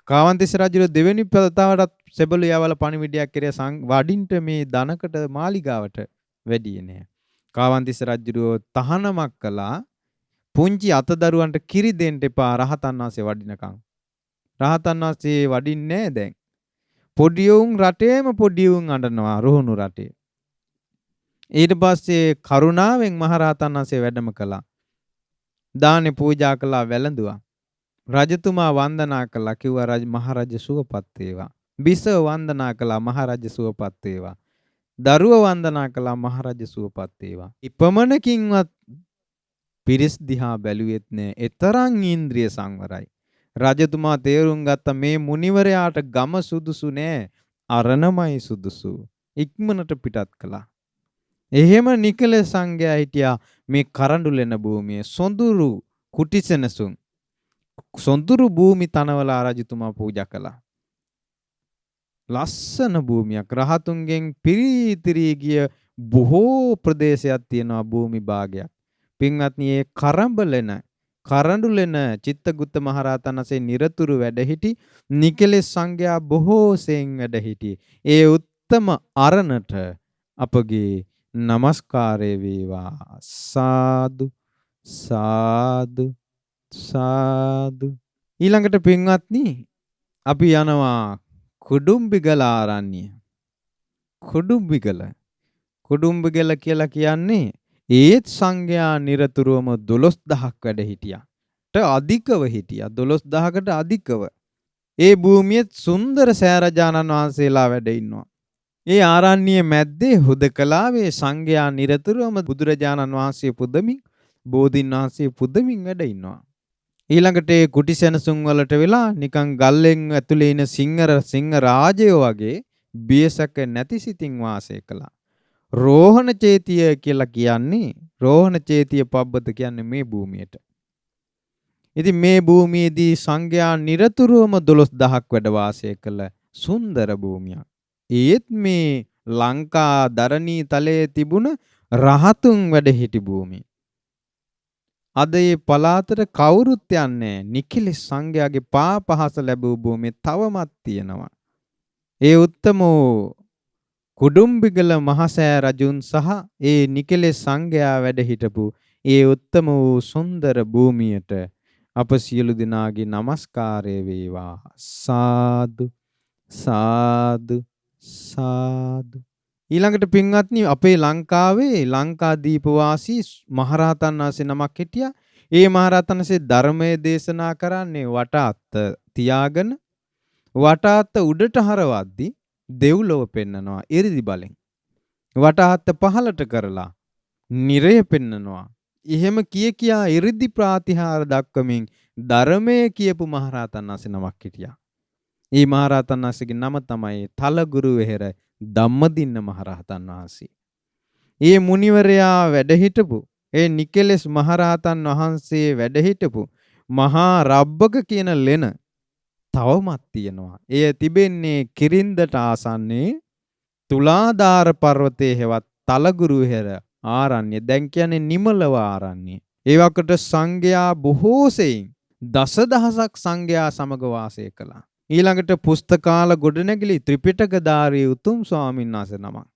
කාවන්තිස්ස රජුරුව දෙවෙනි පතාවටත් සෙබළු යවල පණිවිඩයක් කෙරේ වඩින්ට මේ දනකට මාලිගාවට වැඩියේ නෑ. කාවන්තිස්ස රජුරුව තහනමක් කළා පුංචි අතදරුවන්ට කිරි දෙන්න එපා රහතන් වහන්සේ වඩිනකම්. රහතන් වහන්සේ වඩින්නේ නෑ දැන්. පොඩි උන් රටේම පොඩි උන් අඬනවා රුහුණු රටේ. ඊට පස්සේ කරුණාවෙන් මහරහතන් වහන්සේ වැඩම කළා. දානේ පූජා කළා වැළඳුවා. රජතුමා වන්දනා කළා කිව්වා මහරජ සුවපත් වේවා. බිසව වන්දනා කළා මහරජ සුවපත් වේවා. දරුව වන්දනා කළා මහරජ සුවපත් වේවා. ඉපමණකින්වත් පිරිස් දිහා බැලුවෙත් නෑ. ඒතරම් ඉන්ද්‍රිය සංවරයි. රජතුමා තේරුම් ගත්ත මේ මුනිවරයාට ගම සුදුසු නෑ. අරණමයි සුදුසු. ඉක්මනට පිටත් කළා. එහෙම නිකලෙස් සංඝයා හිටියා මේ කරඬුලෙන භූමියේ සොඳුරු කුටිසෙනසුන්. සොඳුරු භූමි තනවලා රජතුමා පූජා කළා. ලස්සන භූමියක් රහතුන්ගෙන් පිරිතිරි ගිය බොහෝ ප්‍රදේශයක් තියෙනවා භූමි භාගයක්. පින්වත්නි මේ කරඬුලෙන චිත්තගුත්ත මහරහතන් වහන්සේ නිරතුරු වැඩ සිටි නිකලෙස් සංඝයා බොහෝසෙන් වැඩ සිටි. ඒ උත්තම අරණට අපගේ নমස්කාරය වේවා. සාදු සාදු සාදු. ඊළඟට පින්වත්නි අපි යනවා කුඩුම්බිගල ආරණ්‍ය. කුඩුම්බිගල කියලා කියන්නේ ඒත් සංඝයා නිරතුරුවම 12000ක් වැඩ හිටියා. අධිකව හිටියා 12000කට අධිකව. ඒ භූමියේ සුන්දර සෑරජානන් වහන්සේලා වැඩ ඉන්නවා. ඒ ආරණ්‍ය මැද්දේ හුදකලාවේ සංඝයා නිරතුරුවම බුදුරජාණන් වහන්සේ පුදමින් බෝධීන් වහන්සේ පුදමින් වැඩ ඉන්නවා. ඊළඟට ඒ කුටි සැනසුම් වලට වෙලා නිකන් ගල්ලෙන් ඇතුලේ ඉන සිංහ රාජයෝ වගේ බියසක නැති සිතින් වාසය කළා. රෝහණ චේතිය කියලා කියන්නේ රෝහණ චේතිය පබ්බත කියන්නේ මේ භූමියට. ඉතින් මේ භූමියේදී සංඝයා නිරතුරුවම 12000ක් වැඩ වාසය කළ සුන්දර භූමියක්. ඒත් මේ ලංකා දරණී තලයේ තිබුණ රහතුන් වැඩ හිටි භූමිය. අද මේ පළාතට කවුරුත් යන්නේ නිකිලි සංඝයාගේ පා පහස ලැබූ භූමිය තවමත් තියෙනවා. ඒ උත්තමෝ කුඩුම්බිගල මහසෑ රජුන් සහ ඒ නිකලෙස් සංඝයා වැඩ හිටපු ඒ උත්තම වූ සුන්දර භූමියට අප සියලු දෙනාගේ নমස්කාරය වේවා. සාදු සාදු සාදු. ඊළඟට පින්වත්නි අපේ ලංකාවේ ලංකාදීප වාසී මහරහතන් වහන්සේ නමක් හිටියා. ඒ මහරහතන් වහන්සේ ධර්මයේ දේශනා කරන්නේ වටාත්ත තියාගෙන වටාත්ත උඩට හරවද්දී දෙව්ලොව පෙන්නනවා ඉරිදි බලෙන්. වටාත්ත පහලට කරලා නිරය පෙන්නනවා. එහෙම කියා ඉරිදි ප්‍රාතිහාර දක්වමින් ධර්මයේ කියපු මහරහතන් වහන්සේ නමක් හිටියා. ඒ මහරහතන් වහන්සේගේ නම තමයි තලගුරු වෙහෙර ධම්මදින්න මහරහතන් වහන්සේ. ඒ මුනිවරයා වැඩ හිටපු ඒ නිකලෙස් මහරහතන් වහන්සේ වැඩ හිටපු මහා රබ්බක කියන ලෙන තවමත් තියෙනවා. එය තිබෙන්නේ කිරින්දට ආසන්නේ තුලාදාර පර්වතයේ හෙවත් තලගුරු වෙහෙර ආරණ්‍ය. දැන් කියන්නේ නිමලව ආරණ්‍ය. ඒ වකට සංඝයා බොහෝ සෙයින් දසදහසක් සංඝයා සමග වාසය කළා. ඊළඟට පුස්තකාල ගොඩනැගිලි ත්‍රිපිටකධාරී උතුම් ස්වාමීන් වහන්සේ නමක්.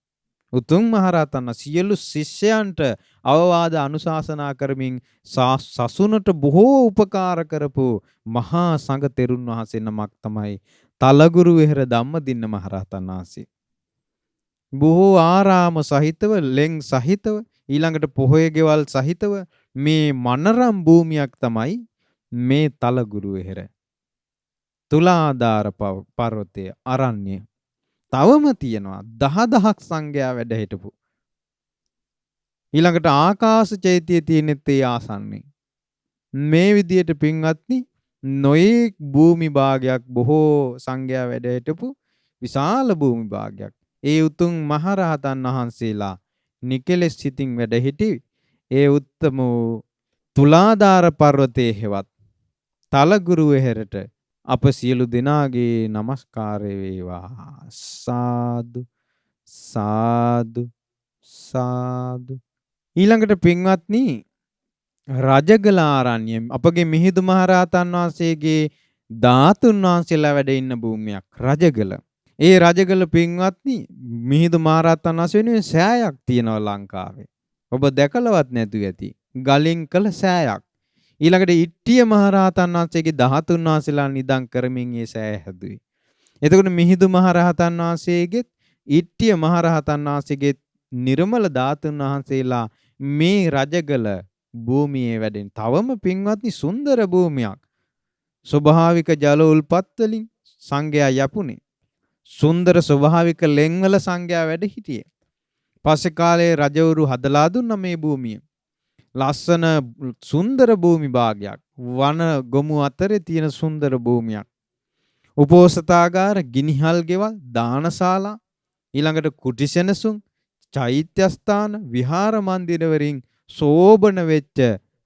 උතුම් මහරහතන් සියලු ශිෂ්‍යයන්ට අවවාද අනුශාසනා කරමින් සසුනට බොහෝ උපකාර කරපු මහා සංඝ තෙරුන් වහන්සේ නමක් තමයි තලගුරු වෙහෙර ධම්මදින්න මහරහතන් වහන්සේ. බොහෝ ආරාම සහිතව ලෙන් සහිතව ඊළඟට පොහොය ගෙවල් සහිතව මේ මනරම් භූමියක් තමයි මේ තලගුරු වෙහෙර. තුලාදාර පර්වතයේ අරණ්‍ය තවම තියෙනවා 10000ක් සංඝයා වැඩ හිටපු. ඊළඟට ආකාශ චෛත්‍යය තියෙනෙත් ඒ ආසන්නේ. මේ විදියට පින්වත්නි නොයෙක් භූමි භාගයක් බොහෝ සංඝයා වැඩ හිටපු විශාල භූමි භාගයක්. ඒ උතුම් මහරහතන් වහන්සේලා නිකලෙස් සිතින් වැඩ හිටි ඒ උත්තම තුලාදාර පර්වතයේ හෙවත් තලගුරු වෙහෙරට අප සියලු දෙනාගේ নমස්කාරය වේවා. සාදු සාදු සාදු. ඊළඟට පින්වත්නි රජගල ආරණ්‍ය අපගේ මිහිඳු මහරහතන් වහන්සේගේ ධාතුන් වහන්සේලා වැඩ ඉන්න භූමියක් රජගල. ඒ රජගල පින්වත්නි මිහිඳු මහරහතන් වහන්සේ වෙනුවෙන් සෑයක් තියෙනවා ලංකාවේ. ඔබ දැකලවත් නැතු ඇති. ගලින් කළ සෑයක්. ඊළඟට ඉට්ටිය මහරහතන් වහන්සේගේ ධාතුන් වහන්සේලා නිදන් කරමින් ඒ සෑය හැදුවේ. එතකොට මිහිඳු මහරහතන් වහන්සේගෙත් ඉට්ටිය මහරහතන් වහන්සේගෙත් නිර්මල ධාතුන් වහන්සේලා මේ රජගල භූමියේ වැඩෙන. තවම පින්වත්නි සුන්දර භූමියක්. ස්වභාවික ජල උල්පත් වලින් සංඝයා යපුනේ. සුන්දර ස්වභාවික ලෙන්වල සංඝයා වැඩ හිටියේ. පස්සේ කාලේ රජවරු හදලා දුන්න මේ භූමිය. ලස්සන සුන්දර භූමි භාගයක්. වන ගොමු අතරේ තියෙන සුන්දර භූමියක්. උපෝසථාගාර, ගිනිහල් ගෙවල්, දානශාලා, ඊළඟට කුටි සෙනසුන්, චෛත්‍ය ස්ථාන, විහාර මන්දිර වලින් සෝබන වෙච්ච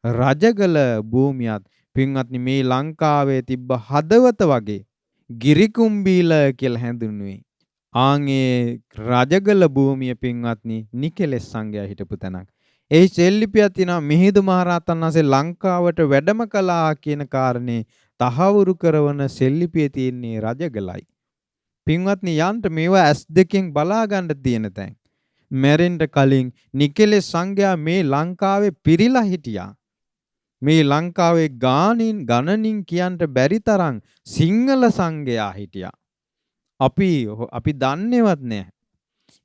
රජගල භූමියත් පින්වත්නි මේ ලංකාවේ තිබ්බ හදවත වගේ ගිරිකුම්බීල කියලා හැඳින්වුවේ. ආන්ගේ රජගල භූමිය පින්වත්නි නිකලෙස් සංඝයා හිටපු තැනක්. ඒ සෙල්ලිපියක් තියෙනවා මිහිඳු මහරහතන් වහන්සේ ලංකාවට වැඩම කළා කියන කාරණේ තහවුරු කරන සෙල්ලිපියේ තියෙන්නේ රජගලයි. පින්වත්නි යන්ට මේවා S2කින් බලා ගන්න තියෙන තැන්. මැරෙන්න කලින් නිකලෙස් සංඝයා මේ ලංකාවේ පිරීලා හිටියා. මේ ලංකාවේ ගණනින් කියන්න බැරි තරම් සිංහල සංඝයා හිටියා. අපි දන්නේවත් නැහැ.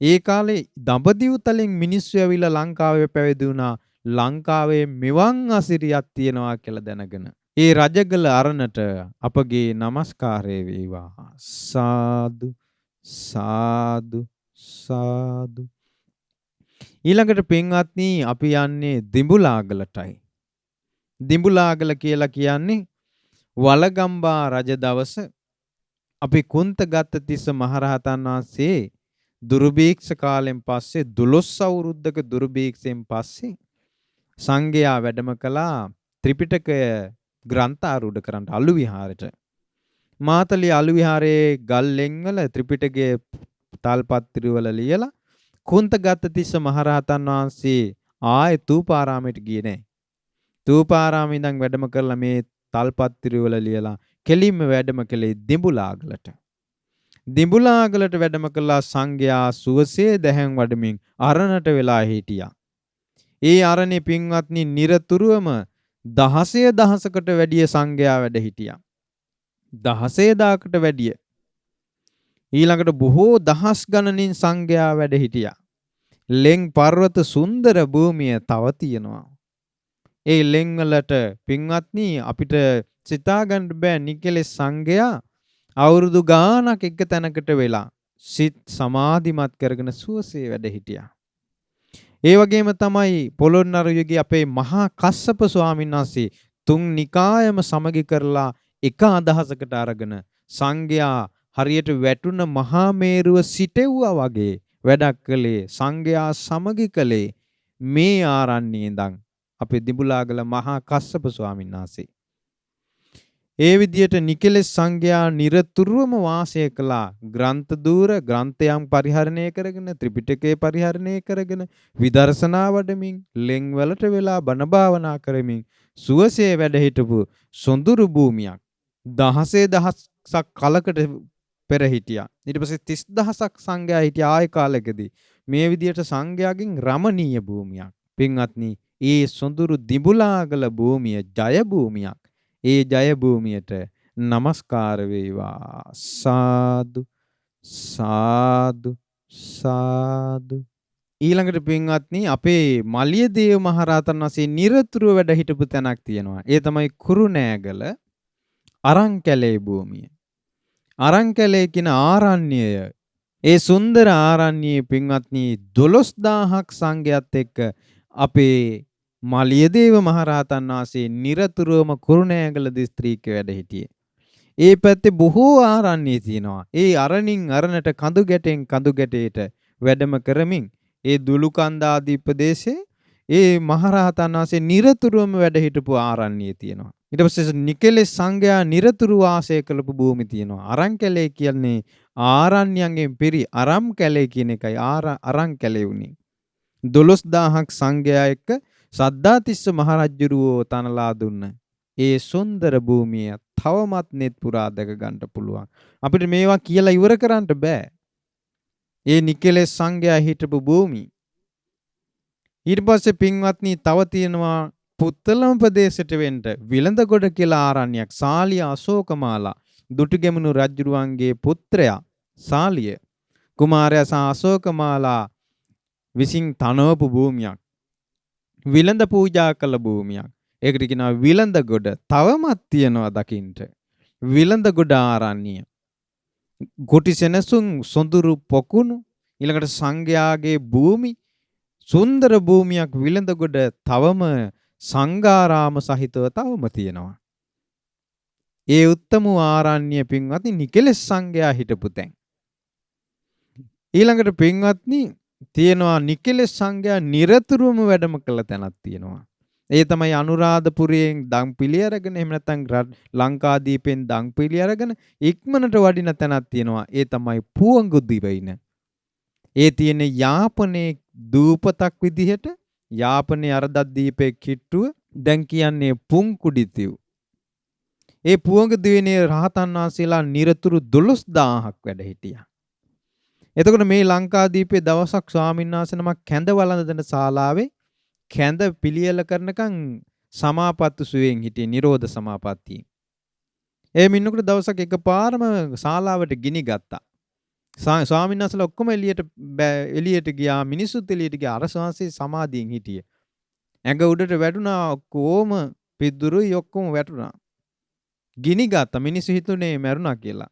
ඒ කාලේ දඹදිව තලෙන් මිනිස්සු ඇවිල්ලා ලංකාවේ පැවිදි වුණා. ලංකාවේ මෙවන් අසිරියක් තියෙනවා කියලා දැනගෙන. ඒ රජගල අරණට අපගේ নমස්කාරය වේවා. සාදු සාදු සාදු. ඊළඟට පින්වත්නි අපි යන්නේ දිඹුලාගලටයි. දිඹුලාගල කියලා කියන්නේ වලගම්බා රජ දවස අපි කුන්තගත්ත තිස්ස මහරහතන් වහන්සේ දුර්භීක්ෂ කාලෙන් පස්සේ 12 අවුරුද්දක දුර්භීක්ෂයෙන් පස්සේ සංඝයා වැඩම කළා ත්‍රිපිටකය ග්‍රන්ථ ආරූඪ කරන්න අලු විහාරයට. මාතලේ අලු විහාරයේ ගල්ලෙන් වල ත්‍රිපිටකයේ තාල්පත්‍රිවල ලියලා කුන්තගත්ත තිස්ස මහරහතන් වහන්සේ ආයේ තූපාරාමයට ගියේ නැහැ. තූපාරාමේ ඉඳන් වැඩම කරලා මේ තාල්පත්‍රිවල ලියලා කෙලින්ම වැඩම කළේ දිඹුලාගලට. දිඹුලාගලට වැඩම කළා සංඝයා සුවසේ දැහැන් වඩමින් අරණට වෙලා හිටියා. ඒ අරණේ පින්වත්නි নিরතුරුවම දහසේ දහසකට වැඩිය සංඝයා වැඩ හිටියා. 16000කට වැඩිය. ඊළඟට බොහෝ දහස් ගණනින් සංඝයා වැඩ හිටියා. ලෙන් පර්වත සුන්දර භූමිය තව තියෙනවා. ඒ ලෙන් වලට පින්වත්නි අපිට සිතා ගන්න බෑ නිකලෙස් සංඝයා අවුරුදු ගාණක් එක තැනකට වෙලා සිත් සමාධිමත් කරගෙන සුවසේ වැඩ හිටියා. ඒ වගේම තමයි පොළොන්නරු යුගයේ අපේ මහා කස්සප ස්වාමීන් වහන්සේ තුන් නිකායම සමගි කරලා එක අදහසකට අරගෙන සංඝයා හරියට වැටුන මහා මේරුව සිටෙව්වා වගේ වැඩක් කළේ සංඝයා සමගි කළේ මේ ආරණ්‍යයේ ඉඳන් අපේ දිඹුලාගල මහා කස්සප ස්වාමීන් වහන්සේ. ඒ විදියට නිකලෙස් සංඝයා নিরතුරුවම වාසය කළා. ග්‍රන්ථ දූර ග්‍රන්ථයන් පරිහරණය කරගෙන ත්‍රිපිටකය පරිහරණය කරගෙන විදර්ශනා වඩමින් ලෙන් වලට වෙලා බණ භාවනා කරමින් සුවසේ වැඩ හිටපු සොඳුරු භූමියක් 16000ක් කලකට පෙර හිටියා. ඊට පස්සේ 30000ක් සංඝයා හිටියා ආය කාලෙකදී. මේ විදියට සංඝයාගෙන් රමණීය භූමියක්. පින්වත්නි, ඒ සොඳුරු දිඹුලාගල භූමිය ජය භූමියක්. ඒ ජය භූමියට নমස්කාර වේවා. සාදු සාදු සාදු. ඊළඟට පින්වත්නි අපේ මලියදේව මහරහතන් වහන්සේ নিরතුරුව වැඩ හිටපු තැනක් තියෙනවා. ඒ තමයි කුරුණෑගල අරංකැලේ භූමිය. අරංකැලේ කියන ආරණ්‍යය. ඒ සුන්දර ආරණ්‍යයේ පින්වත්නි 12000ක් සංඝයාත් එක්ක අපේ මලියදේව මහරහතන් වහන්සේ নিরතුරුවම කුරුණෑගල දිස්ත්‍රික්කේ වැඩ හිටියේ. ඒ පැත්තේ බොහෝ ආරණ්‍ය තියෙනවා. ඒ අරණින් අරණට කඳු ගැටෙන් කඳු ගැටේට වැඩම කරමින් ඒ දුලුකන්ද ආදී ප්‍රදේශයේ ඒ මහරහතන් වහන්සේ নিরතුරුවම වැඩ හිටපු ආරණ්‍ය තියෙනවා. ඊට පස්සේ නිකලෙස් සංඝයා নিরතුරු වාසය කළපු භූමි තියෙනවා. අරංකැලේ කියන්නේ ආරණ්‍යයෙන් පිරි අරම් කැලේ කියන එකයි අරංකැලේ උනේ. 12000ක් සංඝයා එක්ක සද්ධාතිස්ස මහරජුරුවෝ තනලා දුන්න ඒ සුන්දර භූමිය තවමත් net පුරා දැක ගන්න පුළුවන්. අපිට මේවා කියලා ඉවර කරන්න බෑ. ඒ නිකලෙස් සංඝයා හිටපු භූමි. ඊට පස්සේ පින්වත්නි තව තියෙනවා පුත්තලම ප්‍රදේශයට වෙන්න විලඳගොඩ කියලා ආරණ්‍යයක්. සාලිය අශෝකමාලා දුටුගැමුණු රජුරුවන්ගේ පුත්‍රයා සාලිය කුමාරයා සා අශෝකමාලා විසින් තනවපු භූමියක්. විලඳ පූජා කළ භූමියක්. ඒකට කියනවා විලඳගොඩ. තවමත් තියෙනවා දකින්න. විලඳගොඩ ආරණ්‍ය. ගොටි සෙනසුන් සොඳුරු පොකුණු ඊළඟට සංඝයාගේ භූමි සුන්දර භූමියක් විලඳගොඩ තවම සංඝාරාම සහිතව තවම තියෙනවා. ඒ උත්තම ආරණ්‍ය පින්වත්නි නිකලෙස් සංඝයා හිටපු තැන්. ඊළඟට පින්වත්නි තියෙනවා නිකලෙස් සංඝයා নিরතුරුවම වැඩම කළ තැනක් තියෙනවා. ඒ තමයි අනුරාධපුරයෙන් දම්පිලි අරගෙන එහෙම නැත්නම් ලංකාදීපෙන් දම්පිලි අරගෙන ඉක්මනට වඩින තැනක් තියෙනවා. ඒ තමයි පුවඟු දිවයින. ඒ තියෙන යාපනයේ දූපතක් විදිහට යාපනයේ අරදද්දීපේ කිට්ටුව දැන් කියන්නේ පුංකුඩිතිව්. ඒ පුවඟු දිවයිනේ රහතන් වහන්සේලා নিরතුරු 12000ක් වැඩ හිටියා. එතකොට මේ ලංකාදීපේ දවසක් ස්වාමීන් වහන්සේ නමක් කැඳ වළඳන ශාලාවේ කැඳ පිළියෙල කරනකන් සමාපත්තු සුවයෙන් හිටියේ නිරෝධ සමාපත්තිය. ඒ මින්නකට දවසක් එකපාරම ශාලාවට ගිනි ගත්තා. ස්වාමීන් වහන්සේලා ඔක්කොම එළියට ගියා. මිනිස්සුත් එළියට ගියා. අර ස්වාමීන් සමාධියෙන් හිටියේ. ඇඟ උඩට වැටුණා. ඔක්කොම පිදුරුයි ඔක්කොම වැටුණා. ගිනි ගත්තා. මිනිස්සු හිතුනේ මැරුණා කියලා.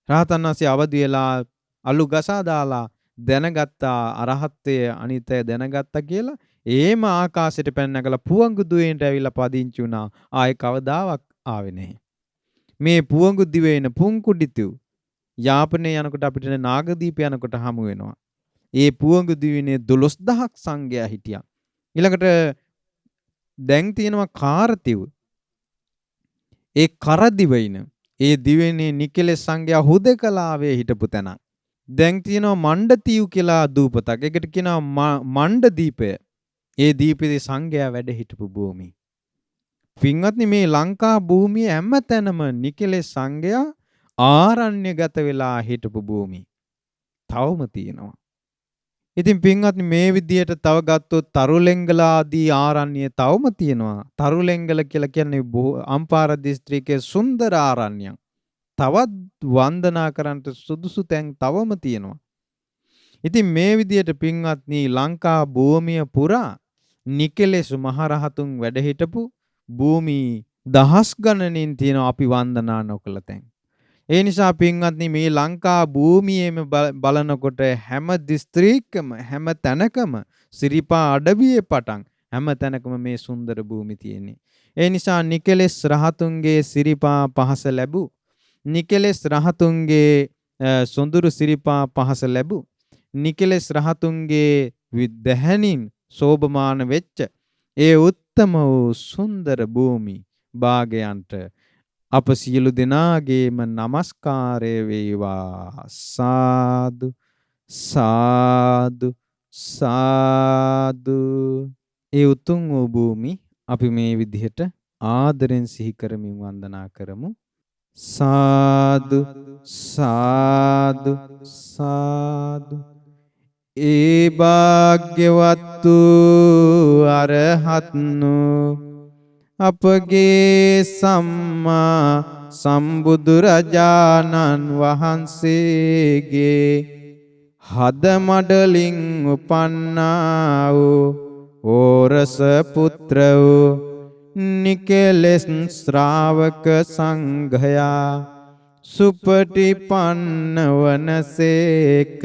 රහතන් වහන්සේ අවදි වෙලා අලු ගසා දාලා දැනගත්තා අරහත්ත්වය අනිත්‍ය දැනගත්තා කියලා ඒම ආකාශයට පැන නැගලා පුවංගු දුවේන්ට ඇවිල්ලා පදිංචි වුණා. ආයේ කවදාවත් ආවේ නැහැ. මේ පුවංගු දිවයින පුංකුඩිතු යාපනයේ යනකොට අපිට නාගදීප යනකොට හමු වෙනවා. ඒ පුවංගු දිවයිනේ 12000ක් සංඝයා හිටියා. ඊළඟට දැන් තියෙනවා කාරතිව්. ඒ කරදිවයින ඒ දිවයිනේ නිකලෙස් සංඝයා හුදකලාවේ හිටපු තැන. දැන් තියෙනවා මණ්ඩතීව් කියලා දූපතක්. ඒකට කියනවා මණ්ඩදීපය. ඒ දීපේ සංඝයා වැඩ හිටපු භූමිය. පින්වත්නි මේ ලංකා භූමියේ හැමතැනම නිකලෙස් සංඝයා ආරණ්‍යගත වෙලා හිටපු භූමිය. තවම තියෙනවා. ඉතින් පින්වත්නි මේ විදියට තව ගත්තොත් තරුලෙංගල ආදී ආරණ්‍ය තවම තියෙනවා. තරුලෙංගල කියලා කියන්නේ අම්පාර දිස්ත්‍රික්කයේ සුන්දර ආරණ්‍යයක්. තවත් වන්දනා කරන්නට සුදුසු තැන් තවම තියෙනවා. ඉතින් මේ විදියට පින්වත්නි ලංකා භූමිය පුරා නිකලෙස් මහරහතුන් වැඩ හිටපු භූමි දහස් ගණනින් තියෙනවා අපි වන්දනා නොකළ තැන්. ඒ නිසා පින්වත්නි මේ ලංකා භූමියේම බලනකොට හැම දිස්ත්‍රික්කම හැම තැනකම සිරිපා අඩවියේ පටන් හැම තැනකම මේ සුන්දර භූමි තියෙන්නේ. ඒ නිසා නිකලෙස් රහතුන්ගේ සිරිපා පහස ලැබු නිකලෙස් රහතුන්ගේ සොඳුරු සිරිපා පහස ලැබු නිකලෙස් රහතුන්ගේ විදහැනින් සෝභමාන වෙච්ච ඒ උත්තම වූ සුන්දර භූමි භාගයන්ට අප සියලු දෙනාගේම নমස්කාරය වේවා. සාදු සාදු සාදු. ඒ උතුම් වූ භූමි අපි මේ විදිහට ආදරෙන් සිහි කරමින් වන්දනා කරමු. සාදු සාදු සාදු. ඒ භාග්‍යවත් වූ අරහත්නු අපගේ සම්මා සම්බුදුරජාණන් වහන්සේගේ හද මඩලින් උපන්නා වූ ඕරස පුත්‍ර වූ නිකලෙස් ශ්‍රාවක සංඝයා සුපටිපන්න වනසේක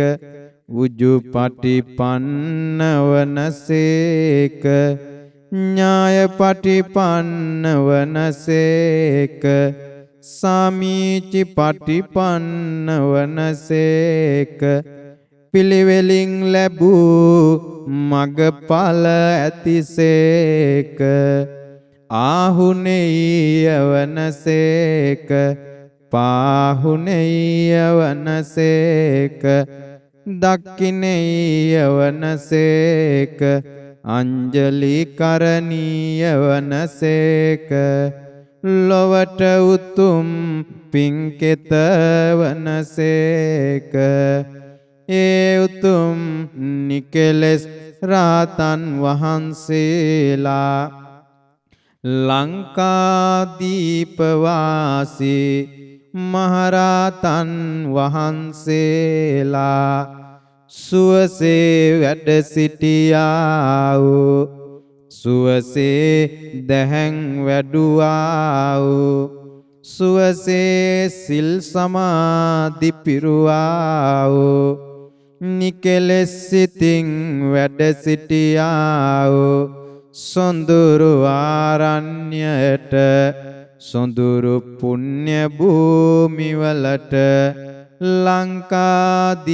උජුපටිපන්න වනසේක ඥායපටිපන්න වනසේක සාමීචි පටිපන්න වනසේක පිළිවෙලින් ලැබූ මගඵල ඇතිසේක ආහුනේය වනසේක පාහුනේය වනසේක දක්ඛිනේය වනසේක අංජලි කරණීය වනසේක ලොවට උතුම් පින්කෙත වනසේක ඒ උතුම් නිකලෙස් රාතන් වහන්සේලා ලංකාදීප වාසී මහරහතන් වහන්සේලා සුවසේ වැඩ සිටියා වූ සුවසේ දැහැන් වැඩුවා වූ සුවසේ සිල් සමාධි පිරුවා වූ නිකලෙස් සිතින් වැඩ සිටියා වූ සොඳුරු ආරණ්‍යයට සොඳුරු පුණ්‍ය භූමිවලට ලංකාදීපයේ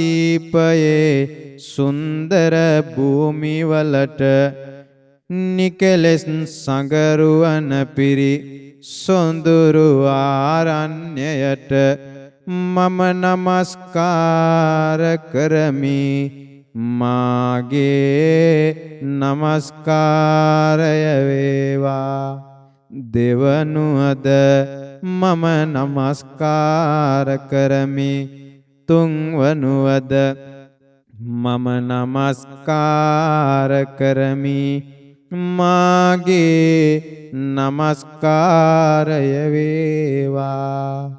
සුන්දර භූමිවලට නිකලෙස් සඟරුවන පිරි සොඳුරු ආරණ්‍යයට මම නමස්කාර කරමි. මාගේ නමස්කාරය වේවා. දෙවනුවද මම නමස්කාර කරමි. තුන්වනුවද මම නමස්කාර කරමි. මාගේ නමස්කාරය වේවා.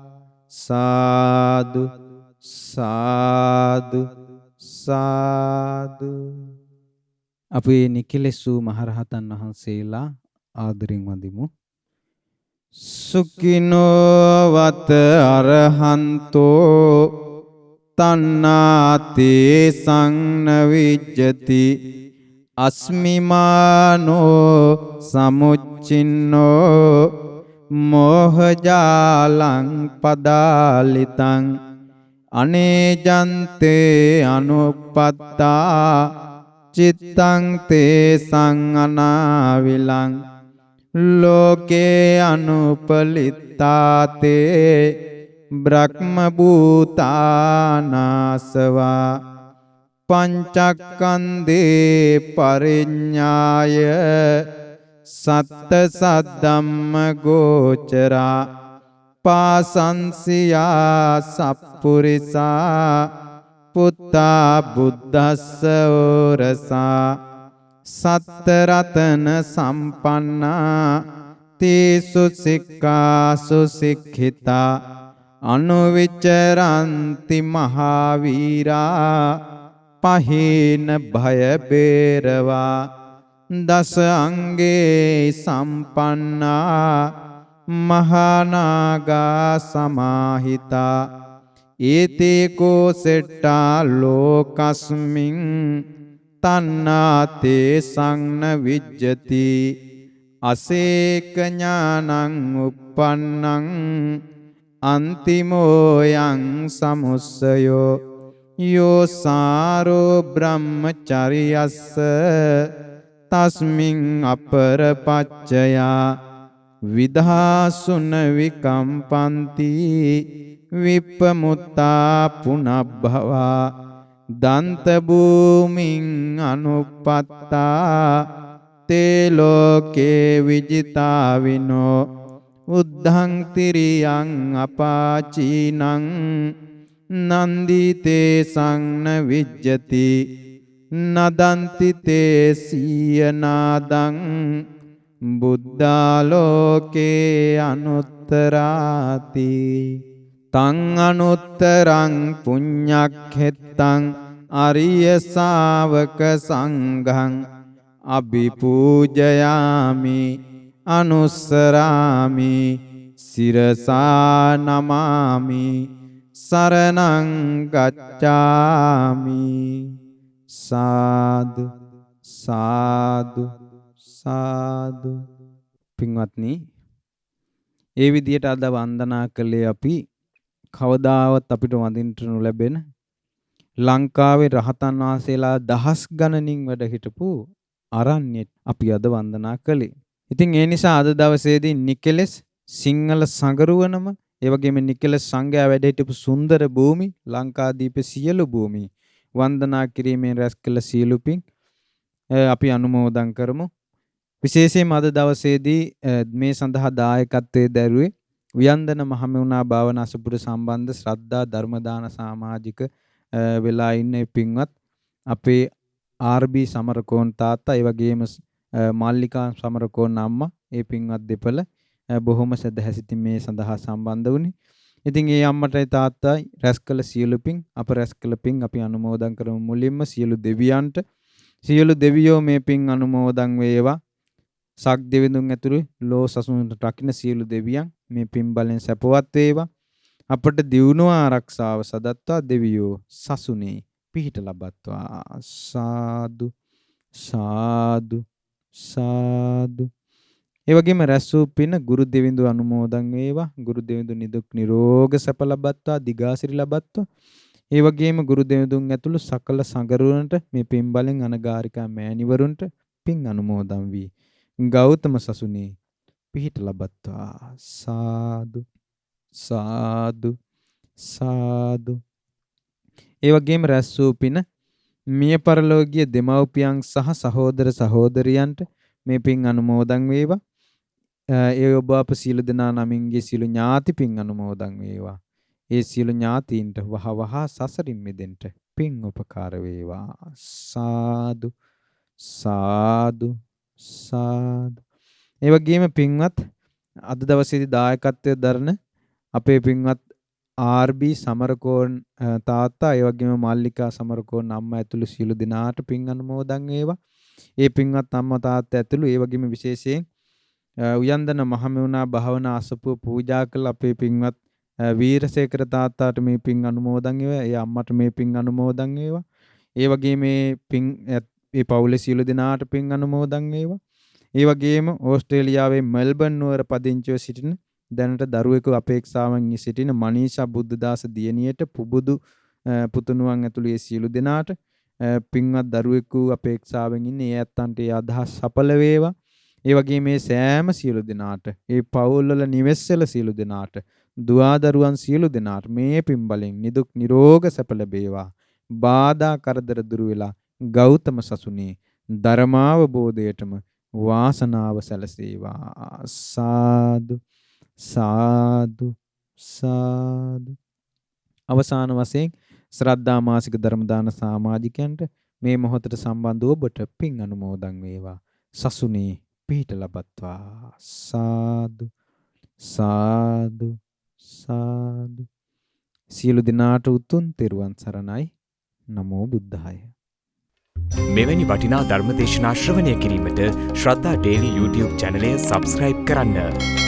සාදු සාදු සාදු. අපේ නිකලෙස් වූ මහරහතන් වහන්සේලා ආදරෙන් වඳිමු. සුඛිනෝ වත අරහන්තෝ තණ්හාතේ සංනවිජ්ජති අස්මිමානෝ සමුච්චින්නෝ මෝහජාලං පදාලිතං අනේජන්තේ අනුපත්තා චිත්තං තේසං අනාවිලං ලෝකේ අනුපලිත්තාතේ බ්‍රහ්ම භූතානාසවා පංචක්කන්දේ පරිඤ්ඤාය සත්ත සද්දම්ම ගෝචරා පාසංසියා සප්පුරිසා පුත්තා බුද්දස්ස ඕරසා සත්ත රතන සම්පන්නා තීසු සික්ඛාසු සික්ඛිතා අනුවිචරಂತಿ මහාවීරා පහේන භය බේරවා දස අංගේ සම්පන්නා මහානාගා සමාහිතා ඒතේ කෝ සෙට්ටා ලෝකස්මින් තණ්හාතේ සංන විජ්ජති අසේක ඥානං uppannං අන්තිමෝ යං සමුස්සයෝ යෝ සාරෝ බ්‍රහ්මචරියස්ස තස්මින් අපරපච්චයා විධාසුන විකම්පන්ති විප්පමුත්තා පුනබ්භවා දන්ත භූමින් අනුපත්තා තේ ලෝකේ විජිතාවිනෝ උද්ධං තිරියං අපාචීනං නන්දිතේ සංන විජ්ජති නදන්ති තේ සීයනාදං බුද්ධාලෝකේ අනුත්තරාති තං අනුත්තරං පුඤ්ඤක්ඛෙත්තං අරිය ශාවක සංඝං අභිපූජයාමි අනුස්සරාමි සිරසා නමාමි සරණං ගච්ඡාමි සාදු සාදු සාදු. පින්වත්නි, ඒ විදියට අද වන්දනා කළේ අපි කවදාවත් අපිට වඳින්නට නොලැබෙන ලංකාවේ රහතන් වහන්සේලා දහස් ගණනින් වැඩ හිටපු අරණ්‍යෙ අපි අද වන්දනා කළේ. ඉතින් ඒ නිසා අද දවසේදී නිකලස් සිංහල සංගරුවනම ඒ වගේම නිකලස් සංඝයා වැඩ හිටපු සුන්දර භූමි ලංකාදීපේ සියලු භූමි වන්දනා කිරීමෙන් රැස් කළ සියලු පින් අපි අනුමෝදන් කරමු. විශේෂයෙන්ම අද දවසේදී මේ සඳහා දායකත්වයේ දරුවේ වියන්දන මහමෙවුනා භාවනා අසපුර සම්බන්ධ ශ්‍රද්ධා ධර්ම දාන සමාජික වෙලා ඉන්න පින්වත් අපේ ආර්.බී. සමරකෝන් තාත්තා ඒ වගේම මල්ලිකා සමරකෝන් අම්මා ඒ පින්වත් දෙපළ බොහොම සදහැසිතින් මේ සඳහා සම්බන්ධ වුණේ. ඉතින් ඒ අම්මටයි තාත්තයි රැස් කළ සියලු පින් අප රැස් කළ පින් අපි අනුමෝදන් කරමු. මුලින්ම සියලු දෙවියන්ට සියලු දෙවියෝ මේ පින් අනුමෝදන් වේවා. සක් දෙවිඳුන් ඇතුළු ලෝ සසුනට රකින්න සියලු දෙවියන් මේ පින් බලෙන් සැපවත් වේවා. අපට දියුණුව ආරක්ෂාව සදත්වා දෙවියෝ සසුනේ පිහිට ලබත්වා. සාදු සාදු සාදු. ඒ වගේම රැස් වූ පින ගුරු දෙවිඳු අනුමෝදන් වේවා. ගුරු දෙවිඳු නිදුක් නිරෝග සැප ලබත්වා දිගාසිරි ලබත්වා. ඒ වගේම ගුරු දෙවිඳුන් ඇතුළු සකල සංගරුවනට මේ පින් බලෙන් අනගාരികා මෑණිවරුන්ට පින් අනුමෝදන් වී ගෞතම සසුනේ පිහිට ලබත්වා. සාදු සාදු සාදු. ඒ වගේම රැස් වූ පින මිය පරලෝකීය දෙමව්පියන් සහ සහෝදර සහෝදරියන්ට මේ පින් අනුමෝදන් වේවා. ඒ ඔබ අප සියලු දෙනා නමින්ගේ සියලු ඥාති පින් අනුමෝදන් වේවා. ඒ සියලු ඥාතීන්ට වහවහ සසරින් මිදෙන්න පින් උපකාර වේවා. සාදු සාදු සාදු. ඒ වගේම පින්වත් අද දවසේදී දායකත්වයෙන් දරන අපේ පින්වත් ආර්.බී. සමරකෝන් තාත්තා ඒ වගේම මල්ලිකා සමරකෝන් අම්මා ඇතුළු සියලු දෙනාට පින් අනුමෝදන් වේවා. ඒ පින්වත් අම්මා තාත්තා ඇතුළු ඒ වගේම විශේෂයෙන් උයන්දන මහමෙවුනා භාවනා අසපුව පූජා කළ අපේ පින්වත් වීරසේකර තාත්තාට මේ පින් අනුමෝදන් වේවා. ඒ අම්මට මේ පින් අනුමෝදන් වේවා. ඒ වගේ මේ පින් ඒ පවුලේ සියලු දෙනාට පින් අනුමෝදන් වේවා. ඒ වගේම ඕස්ට්‍රේලියාවේ මෙල්බන් නුවර පදිංචිව සිටින දැනට දරුවෙකු අපේක්ෂාවෙන් සිටින මනීෂා බුද්ධදාස දියණියට පුබුදු පුතුණුවන් ඇතුළු ඒ සියලු දෙනාට පින්වත් දරුවෙකු අපේක්ෂාවෙන් ඉන්නේ ඒ ඇත්තන්ට ඒ අදහස් සඵල වේවා. ඒ වගේම මේ සෑම සියලු දෙනාට ඒ පවුල්වල නිවෙස්වල සියලු දෙනාට දුවා දරුවන් සියලු දෙනාට මේ පින් බලෙන් නිදුක් නිරෝග සැප ලැබේවා. බාධා කරදර දුරු වෙලා ගෞතම සසුනේ ධර්මාවබෝධයටම වාසනාව සැලසේවා. සාදු සාදු සාදු. අවසාන වශයෙන් ශ්‍රද්ධා මාසික ධර්ම දාන සමාජිකයන්ට මේ මොහොතට සම්බන්ධ ඔබට පින් අනුමෝදන් වේවා. සසුනේ පිහිට ලබත්වා. සාදු සාදු සාදු. සියලු දෙනාට උතුම් තෙරුවන් සරණයි. නමෝ බුද්ධාය. මෙවැනි වටිනා ධර්මදේශනා ශ්‍රවණය කිරීමට ශ්‍රද්ධා ඩේලි YouTube චැනලය සබ්ස්ක්‍රයිබ් කරන්න.